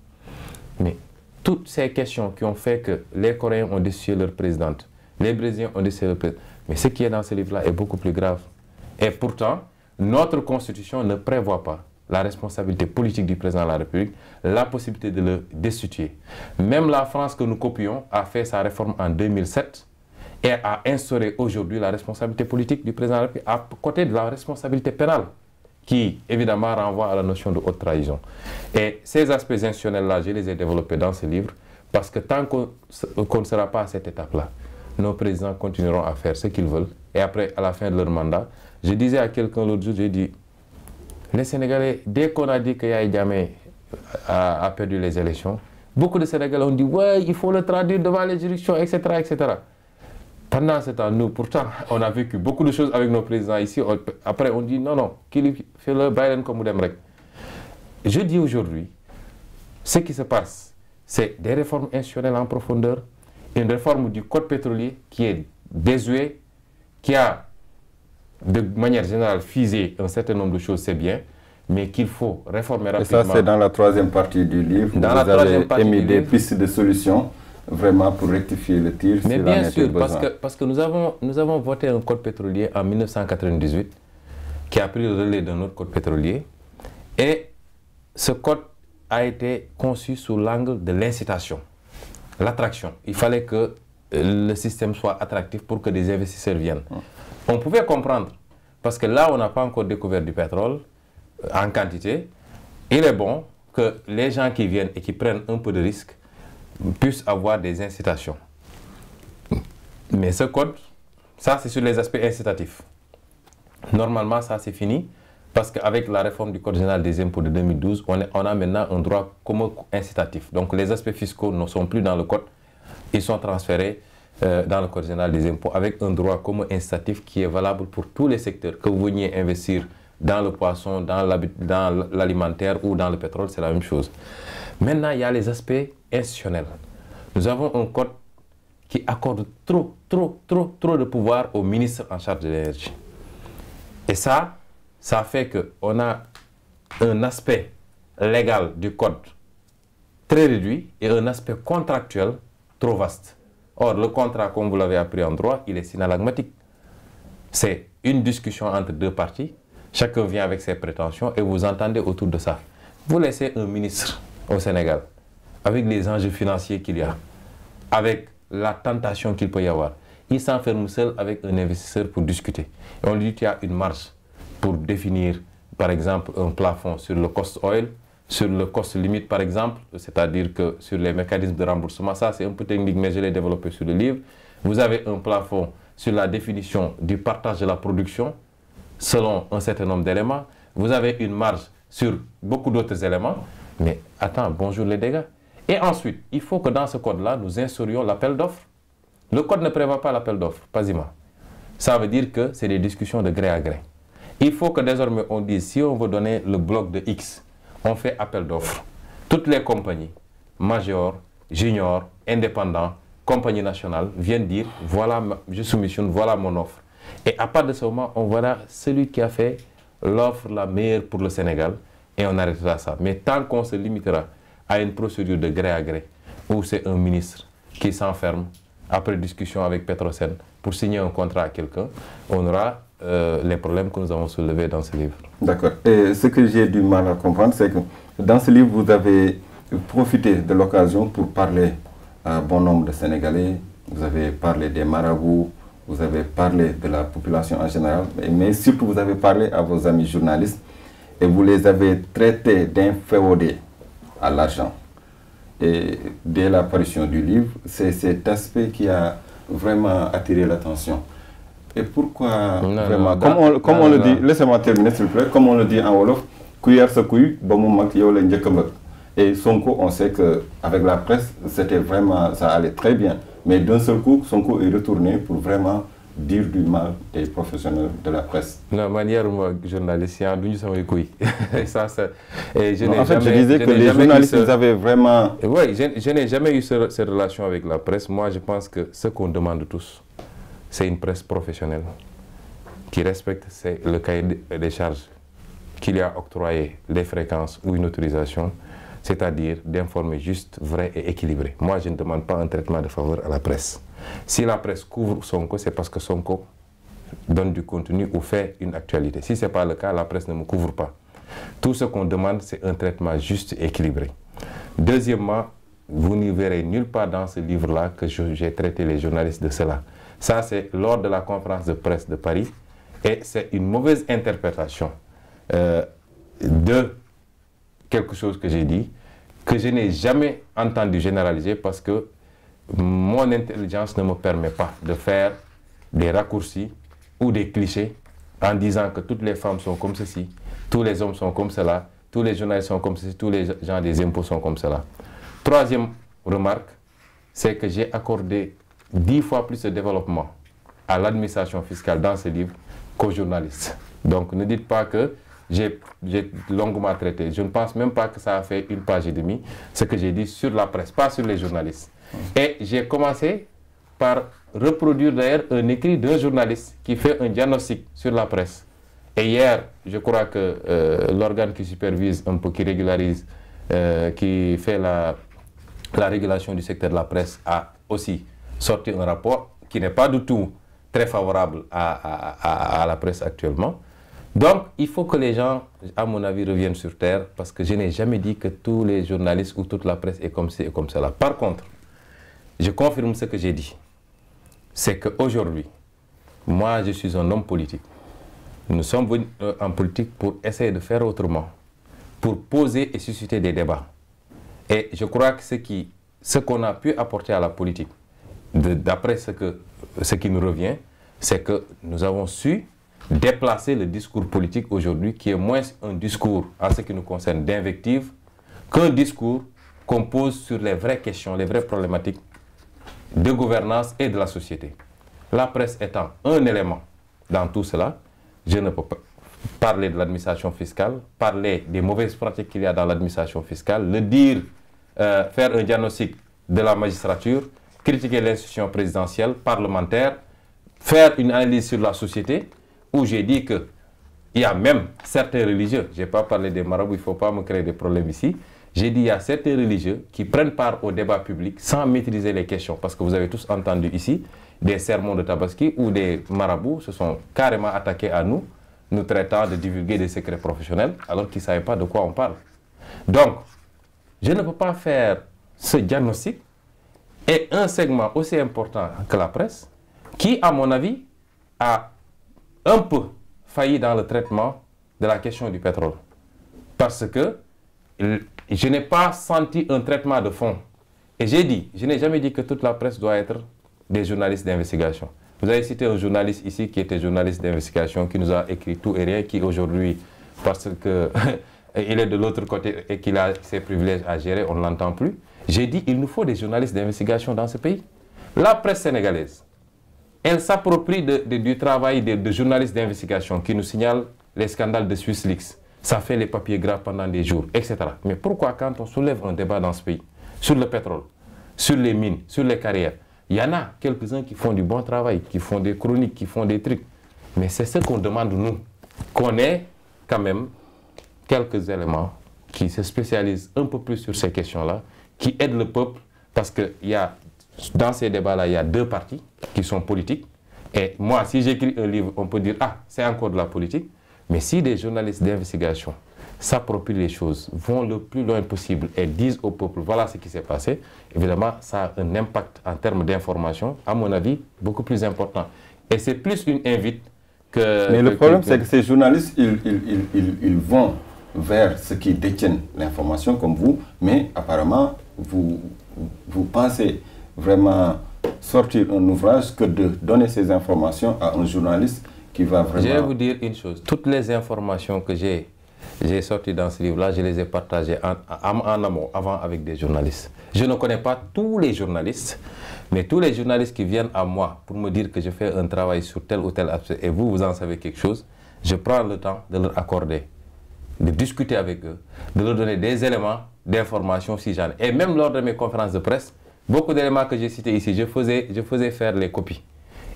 Mais toutes ces questions qui ont fait que les Coréens ont destitué leur présidente, les Brésiliens ont destitué leur président, mais ce qui est dans ce livre-là est beaucoup plus grave. Et pourtant, notre constitution ne prévoit pas la responsabilité politique du président de la République, la possibilité de le destituer. Même la France que nous copions a fait sa réforme en 2007 et a instauré aujourd'hui la responsabilité politique du président de la République à côté de la responsabilité pénale, qui évidemment renvoie à la notion de haute trahison. Et ces aspects institutionnels-là, je les ai développés dans ce livre, parce que tant qu'on ne sera pas à cette étape-là, nos présidents continueront à faire ce qu'ils veulent. Et après, à la fin de leur mandat, je disais à quelqu'un l'autre jour, j'ai dit, les Sénégalais, dès qu'on a dit que Yahya Jammeh a perdu les élections, beaucoup de Sénégalais ont dit, ouais, il faut le traduire devant les juridictions, etc., etc. Pendant ce temps, nous, pourtant, on a vécu beaucoup de choses avec nos présidents ici. Après, on dit, non, non, qu'il fait le Biden comme Moudemrek. Je dis aujourd'hui, ce qui se passe, c'est des réformes institutionnelles en profondeur, une réforme du code pétrolier qui est désuet, qui a de manière générale fusé un certain nombre de choses, c'est bien, mais qu'il faut réformer rapidement. Et ça, c'est dans la troisième partie du livre. Vous avez émis des pistes de solutions vraiment pour rectifier le tir. Mais bien sûr, parce que nous avons voté un code pétrolier en 1998 qui a pris le relais d'un autre code pétrolier. Et ce code a été conçu sous l'angle de l'incitation, l'attraction. Il fallait que le système soit attractif pour que des investisseurs viennent. On pouvait comprendre, parce que là, on n'a pas encore découvert du pétrole en quantité. Il est bon que les gens qui viennent et qui prennent un peu de risque puissent avoir des incitations. Mais ce code, ça c'est sur les aspects incitatifs. Normalement, ça c'est fini, parce qu'avec la réforme du Code général des impôts de 2012, on a maintenant un droit commun incitatif. Donc les aspects fiscaux ne sont plus dans le code, ils sont transférés dans le Code général des impôts avec un droit commun incitatif qui est valable pour tous les secteurs. Que vous veniez investir dans le poisson, dans l'alimentaire ou dans le pétrole, c'est la même chose. Maintenant, il y a les aspects institutionnels. Nous avons un code qui accorde trop de pouvoir au ministre en charge de l'énergie. Et ça fait qu'on a un aspect légal du code très réduit et un aspect contractuel trop vaste. Or, le contrat, comme vous l'avez appris en droit, il est synalagmatique. C'est une discussion entre deux parties. Chacun vient avec ses prétentions et vous entendez autour de ça. Vous laissez un ministre au Sénégal, avec les enjeux financiers qu'il y a, avec la tentation qu'il peut y avoir. Il s'enferme seul avec un investisseur pour discuter. Et on lui dit qu'il y a une marge pour définir, par exemple, un plafond sur le cost oil, sur le cost limite, par exemple, c'est-à-dire que sur les mécanismes de remboursement, ça c'est un peu technique, mais je l'ai développé sur le livre. Vous avez un plafond sur la définition du partage de la production, selon un certain nombre d'éléments. Vous avez une marge sur beaucoup d'autres éléments. Mais attends, bonjour les dégâts. Et ensuite, il faut que dans ce code-là, nous instaurions l'appel d'offres. Le code ne prévoit pas l'appel d'offres, quasiment. Ça veut dire que c'est des discussions de gré à gré. Il faut que désormais on dise, si on veut donner le bloc de X, on fait appel d'offres. Toutes les compagnies, majors, juniors, indépendants, compagnies nationales, viennent dire, voilà, je soumissionne, voilà mon offre. Et à partir de ce moment, on verra celui qui a fait l'offre la meilleure pour le Sénégal et on arrêtera ça. Mais tant qu'on se limitera à une procédure de gré à gré, où c'est un ministre qui s'enferme après discussion avec Petrosen pour signer un contrat à quelqu'un, on aura les problèmes que nous avons soulevés dans ce livre. D'accord. Et ce que j'ai du mal à comprendre, c'est que dans ce livre, vous avez profité de l'occasion pour parler à un bon nombre de Sénégalais. Vous avez parlé des marabouts, vous avez parlé de la population en général, mais surtout vous avez parlé à vos amis journalistes et vous les avez traités d'inféodés à l'argent. Et dès l'apparition du livre, c'est cet aspect qui a vraiment attiré l'attention. Et pourquoi vraiment, comme on le dit, laissez-moi terminer s'il vous plaît, comme on le dit en Wolof, cuillère se couille, et Sonko, on sait qu'avec la presse, c'était vraiment, ça allait très bien. Mais d'un seul coup, Sonko est retourné pour vraiment dire du mal des professionnels de la presse? La manière, moi, journaliste, je disais que les journalistes, ils avaient vraiment... Oui, je n'ai jamais eu cette relation avec la presse. Moi, je pense que ce qu'on demande tous, c'est une presse professionnelle qui respecte le cahier des charges qu'il y a octroyé, les fréquences ou une autorisation, c'est-à-dire d'informer juste, vrai et équilibré. Moi, je ne demande pas un traitement de faveur à la presse. Si la presse couvre Sonko, c'est parce que Sonko donne du contenu ou fait une actualité. Si ce n'est pas le cas, la presse ne me couvre pas. Tout ce qu'on demande, c'est un traitement juste et équilibré. Deuxièmement, vous n'y verrez nulle part dans ce livre-là que j'ai traité les journalistes de cela. Ça, c'est lors de la conférence de presse de Paris et c'est une mauvaise interprétation de quelque chose que j'ai dit, que je n'ai jamais entendu généraliser parce que mon intelligence ne me permet pas de faire des raccourcis ou des clichés en disant que toutes les femmes sont comme ceci, tous les hommes sont comme cela, tous les journalistes sont comme ceci, tous les gens des impôts sont comme cela. Troisième remarque, c'est que j'ai accordé 10 fois plus de développement à l'administration fiscale dans ce livre qu'aux journalistes. Donc ne dites pas que j'ai longuement traité. Je ne pense même pas que ça a fait une page et demie, ce que j'ai dit sur la presse, pas sur les journalistes. Et j'ai commencé par reproduire d'ailleurs un écrit d'un journaliste qui fait un diagnostic sur la presse. Et hier, je crois que l'organe qui supervise un peu, qui régularise, qui fait la régulation du secteur de la presse a aussi sorti un rapport qui n'est pas du tout très favorable à la presse actuellement. Donc, il faut que les gens, à mon avis, reviennent sur terre parce que je n'ai jamais dit que tous les journalistes ou toute la presse est comme ci et comme cela. Par contre, je confirme ce que j'ai dit. C'est qu'aujourd'hui, moi, je suis un homme politique. Nous sommes venus en politique pour essayer de faire autrement, pour poser et susciter des débats. Et je crois que ce qu'on a pu apporter à la politique, d'après ce qui nous revient, c'est que nous avons su déplacer le discours politique aujourd'hui, qui est moins un discours, en ce qui nous concerne, d'invective, qu'un discours qu'on pose sur les vraies questions, les vraies problématiques de gouvernance et de la société. La presse étant un élément dans tout cela, je ne peux pas parler de l'administration fiscale, parler des mauvaises pratiques qu'il y a dans l'administration fiscale, le dire, faire un diagnostic de la magistrature, critiquer l'institution présidentielle, parlementaire, faire une analyse sur la société, où j'ai dit qu'il y a même certains religieux, je n'ai pas parlé des marabouts, il ne faut pas me créer des problèmes ici, j'ai dit qu'il y a certains religieux qui prennent part au débat public sans maîtriser les questions, parce que vous avez tous entendu ici des sermons de Tabaski où des marabouts se sont carrément attaqués à nous, nous traitant de divulguer des secrets professionnels, alors qu'ils ne savaient pas de quoi on parle. Donc, je ne peux pas faire ce diagnostic et un segment aussi important que la presse, qui, à mon avis, a un peu failli dans le traitement de la question du pétrole. Parce que je n'ai pas senti un traitement de fond. Et j'ai dit, je n'ai jamais dit que toute la presse doit être des journalistes d'investigation. Vous avez cité un journaliste ici qui était journaliste d'investigation, qui nous a écrit tout et rien, qui aujourd'hui, parce qu'il est de l'autre côté et qu'il a ses privilèges à gérer, on ne l'entend plus. J'ai dit, il nous faut des journalistes d'investigation dans ce pays. La presse sénégalaise, elle s'approprie du travail de journalistes d'investigation qui nous signalent les scandales de SwissLeaks. Ça fait les papiers gras pendant des jours, etc. Mais pourquoi quand on soulève un débat dans ce pays, sur le pétrole, sur les mines, sur les carrières, il y en a quelques-uns qui font du bon travail, qui font des chroniques, qui font des trucs. Mais c'est ce qu'on demande nous, qu'on ait quand même quelques éléments qui se spécialisent un peu plus sur ces questions-là, qui aident le peuple, parce que dans ces débats-là, il y a deux partis qui sont politiques. Et moi, si j'écris un livre, on peut dire « Ah, c'est encore de la politique ». Mais si des journalistes d'investigation s'approprient les choses, vont le plus loin possible et disent au peuple « Voilà ce qui s'est passé », évidemment, ça a un impact en termes d'information, à mon avis, beaucoup plus important. Et c'est plus une invite que... Mais le problème, c'est que ces journalistes, ils vont vers ceux qui détiennent l'information, comme vous, mais apparemment, vous pensez vraiment sortir un ouvrage que de donner ces informations à un journaliste qui va vraiment... Je vais vous dire une chose. Toutes les informations que j'ai j'ai sorti dans ce livre-là, je les ai partagés en amont, avant avec des journalistes. Je ne connais pas tous les journalistes, mais tous les journalistes qui viennent à moi pour me dire que je fais un travail sur tel ou tel aspect et vous en savez quelque chose, je prends le temps de leur accorder, de discuter avec eux, de leur donner des éléments d'information si j'en ai. Et même lors de mes conférences de presse, beaucoup d'éléments que j'ai cités ici, je faisais faire les copies.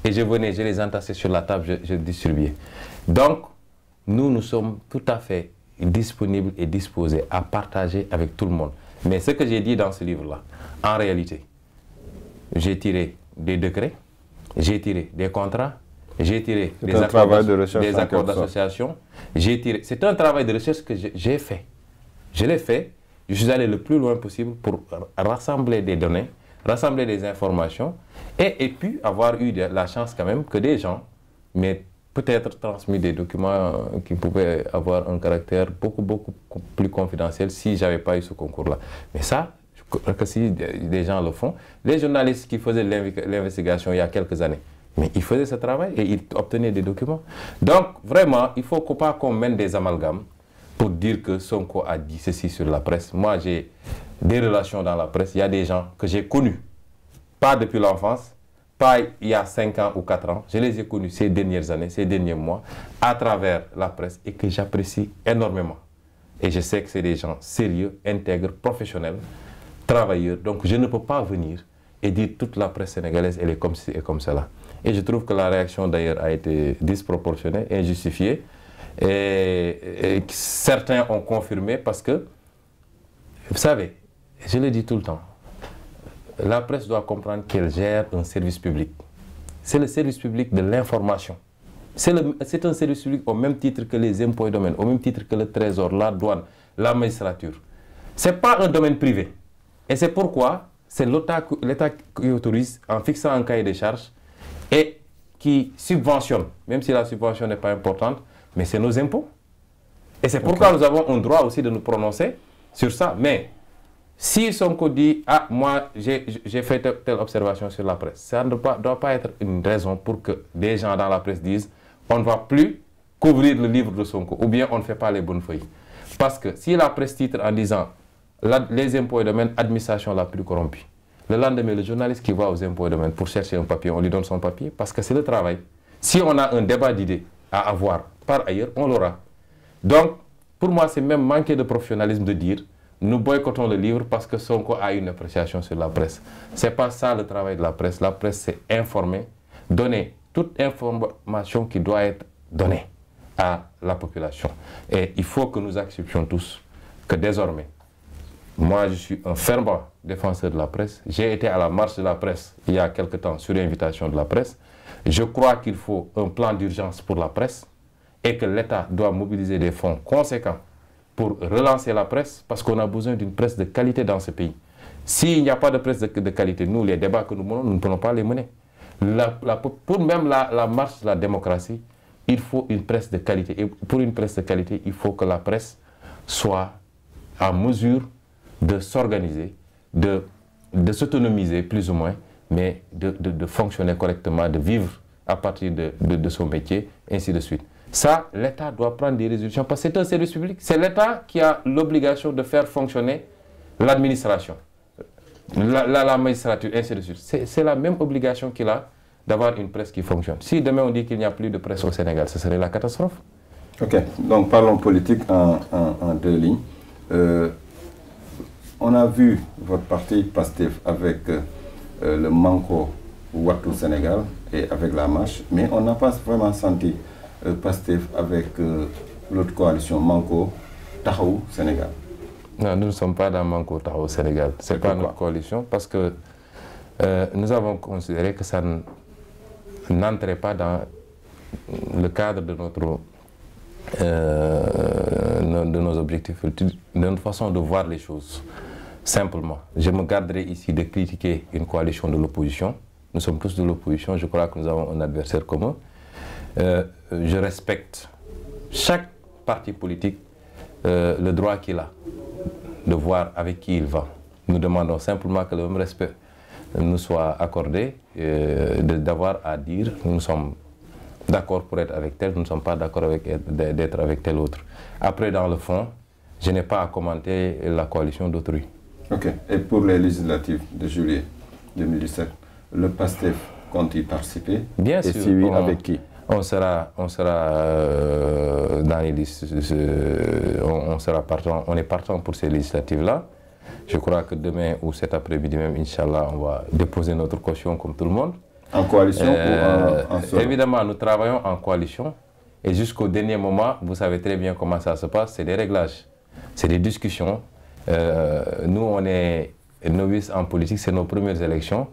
Et je les entassais sur la table, je distribuais. Donc, nous sommes tout à fait disponibles et disposés à partager avec tout le monde. Mais ce que j'ai dit dans ce livre-là, en réalité, j'ai tiré des décrets, j'ai tiré des contrats, j'ai tiré des accords d'association, c'est un travail de recherche que j'ai fait. Je l'ai fait, je suis allé le plus loin possible pour rassembler des données, rassembler des informations et puis avoir eu la chance quand même que des gens m'aient peut-être transmis des documents qui pouvaient avoir un caractère beaucoup plus confidentiel si je n'avais pas eu ce concours-là. Mais ça, je crois que si des gens le font, les journalistes qui faisaient l'investigation il y a quelques années, mais ils faisaient ce travail et ils obtenaient des documents. Donc vraiment, il ne faut pas qu'on mène des amalgames pour dire que Sonko a dit ceci sur la presse. Moi, j'ai des relations dans la presse. Il y a des gens que j'ai connus, pas depuis l'enfance, pas il y a 5 ans ou 4 ans. Je les ai connus ces dernières années, ces derniers mois, à travers la presse et que j'apprécie énormément. Et je sais que c'est des gens sérieux, intègres, professionnels, travailleurs. Donc, je ne peux pas venir et dire toute la presse sénégalaise, elle est comme ci et comme cela. Et je trouve que la réaction d'ailleurs a été disproportionnée, injustifiée. Et certains ont confirmé parce que, vous savez, je le dis tout le temps, la presse doit comprendre qu'elle gère un service public. C'est le service public de l'information. C'est un service public au même titre que les impôts et domaines, au même titre que le trésor, la douane, la magistrature. Ce n'est pas un domaine privé. Et c'est pourquoi c'est l'État qui autorise en fixant un cahier de charges et qui subventionne, même si la subvention n'est pas importante, mais c'est nos impôts. Et c'est pourquoi nous avons un droit aussi de nous prononcer sur ça. Mais si Sonko dit, ah, moi, j'ai fait telle observation sur la presse, ça ne doit pas être une raison pour que des gens dans la presse disent, on ne va plus couvrir le livre de Sonko, ou bien on ne fait pas les bonnes feuilles. Parce que si la presse titre en disant, les impôts et domaines, administration la plus corrompue, le lendemain, le journaliste qui va aux impôts et domaines pour chercher un papier, on lui donne son papier, parce que c'est le travail. Si on a un débat d'idées à avoir par ailleurs, on l'aura. Donc, pour moi, c'est même manquer de professionnalisme de dire nous boycottons le livre parce que Sonko a une appréciation sur la presse. Ce n'est pas ça le travail de la presse. La presse, c'est informer, donner toute information qui doit être donnée à la population. Et il faut que nous acceptions tous que désormais, moi, je suis un fervent défenseur de la presse. J'ai été à la marche de la presse il y a quelque temps sur l'invitation de la presse. Je crois qu'il faut un plan d'urgence pour la presse et que l'État doit mobiliser des fonds conséquents pour relancer la presse parce qu'on a besoin d'une presse de qualité dans ce pays. S'il n'y a pas de presse de qualité, nous, les débats que nous menons, nous ne pouvons pas les mener. Pour même la marche de la démocratie, il faut une presse de qualité. Et pour une presse de qualité, il faut que la presse soit en mesure de s'organiser, de s'autonomiser plus ou moins, mais de fonctionner correctement, de vivre à partir de son métier, ainsi de suite. Ça, l'État doit prendre des résolutions parce que c'est un service public. C'est l'État qui a l'obligation de faire fonctionner l'administration, la magistrature, ainsi de suite. C'est la même obligation qu'il a d'avoir une presse qui fonctionne. Si demain on dit qu'il n'y a plus de presse au Sénégal, ce serait la catastrophe. Ok, donc parlons politique en 2 lignes. On a vu votre parti PASTEF avec le Manko Wattu Sénégal et avec la marche, mais on n'a pas vraiment senti PASTEF avec l'autre coalition Manko Taxawu Sénégal. Non, nous ne sommes pas dans Manko Taxawu Sénégal. Ce n'est pas notre coalition parce que nous avons considéré que ça n'entrait pas dans le cadre de nos objectifs, de notre façon de voir les choses. Simplement, je me garderai ici de critiquer une coalition de l'opposition. Nous sommes tous de l'opposition, je crois que nous avons un adversaire commun. Je respecte chaque parti politique le droit qu'il a de voir avec qui il va. Nous demandons simplement que le même respect nous soit accordé, d'avoir à dire nous sommes d'accord pour être avec tel, nous ne sommes pas d'accord d'être avec tel autre. Après, dans le fond, je n'ai pas à commenter la coalition d'autrui. Ok. Et pour les législatives de juillet 2017, le PASTEF compte y participer? Bien sûr. Et si oui, avec qui? On sera dans les listes, on est partant pour ces législatives-là. Je crois que demain ou cet après-midi même, Inch'Allah, on va déposer notre caution comme tout le monde. En coalition ou en solo? Évidemment, nous travaillons en coalition. Et jusqu'au dernier moment, vous savez très bien comment ça se passe, c'est des réglages, c'est des discussions. Nous, on est novices en politique, c'est nos premières élections.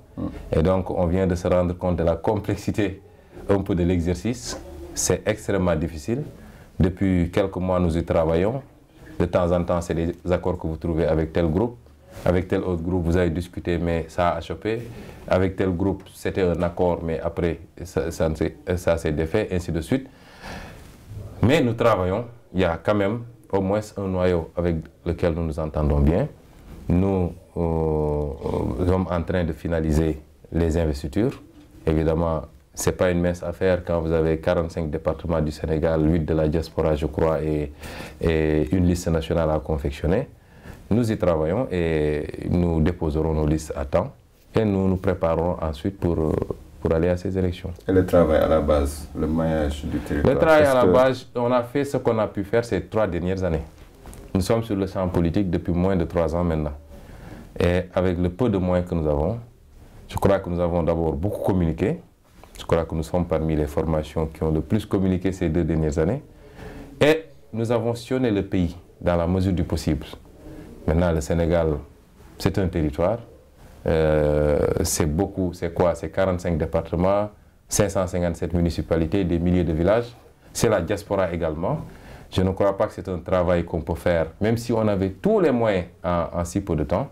Et donc, on vient de se rendre compte de la complexité un peu de l'exercice. C'est extrêmement difficile. Depuis quelques mois, nous y travaillons. De temps en temps, c'est des accords que vous trouvez avec tel groupe. Avec tel autre groupe, vous avez discuté, mais ça a achoppé. Avec tel groupe, c'était un accord, mais après, ça s'est défait, ainsi de suite. Mais nous travaillons. Il y a quand même au moins un noyau avec lequel nous nous entendons bien. Nous sommes en train de finaliser les investitures. Évidemment, ce n'est pas une mince affaire quand vous avez 45 départements du Sénégal, 8 de la diaspora, je crois, et une liste nationale à confectionner. Nous y travaillons et nous déposerons nos listes à temps et nous nous préparons ensuite pour aller à ces élections. Et le travail à la base, le maillage du territoire? Le travail à la base, on a fait ce qu'on a pu faire ces 3 dernières années. Nous sommes sur le champ politique depuis moins de 3 ans maintenant. Et avec le peu de moyens que nous avons, je crois que nous avons d'abord beaucoup communiqué. Je crois que nous sommes parmi les formations qui ont le plus communiqué ces 2 dernières années. Et nous avons sillonné le pays dans la mesure du possible. Maintenant, le Sénégal, c'est un territoire. C'est beaucoup, c'est quoi? C'est 45 départements, 557 municipalités, des milliers de villages. C'est la diaspora également. Je ne crois pas que c'est un travail qu'on peut faire, même si on avait tous les moyens en si peu de temps.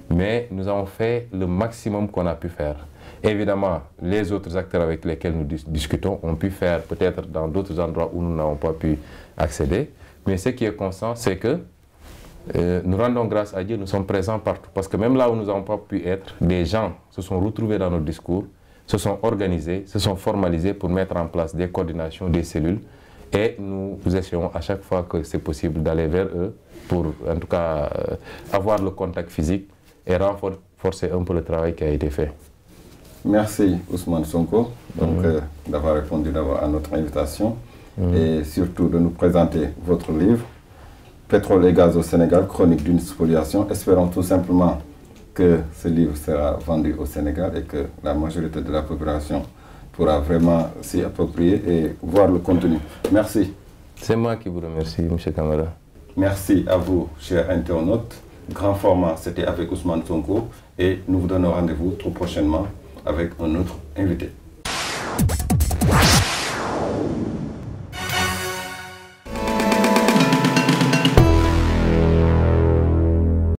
Mais nous avons fait le maximum qu'on a pu faire. Évidemment, les autres acteurs avec lesquels nous discutons ont pu faire peut-être dans d'autres endroits où nous n'avons pas pu accéder. Mais ce qui est constant, c'est que nous rendons grâce à Dieu, nous sommes présents partout. Parce que même là où nous n'avons pas pu être, des gens se sont retrouvés dans nos discours, se sont organisés, se sont formalisés pour mettre en place des coordinations, des cellules. Et nous essayons à chaque fois que c'est possible d'aller vers eux pour en tout cas avoir le contact physique et renforcer un peu le travail qui a été fait. Merci Ousmane Sonko d'avoir répondu à notre invitation et surtout de nous présenter votre livre Pétrole et gaz au Sénégal, chronique d'une spoliation. Espérons tout simplement que ce livre sera vendu au Sénégal et que la majorité de la population pourra vraiment s'y approprier et voir le contenu. Merci. C'est moi qui vous remercie, M. Kamara. Merci à vous, chers internautes. Grand format, c'était avec Ousmane Sonko et nous vous donnons rendez-vous tout prochainement avec un autre invité.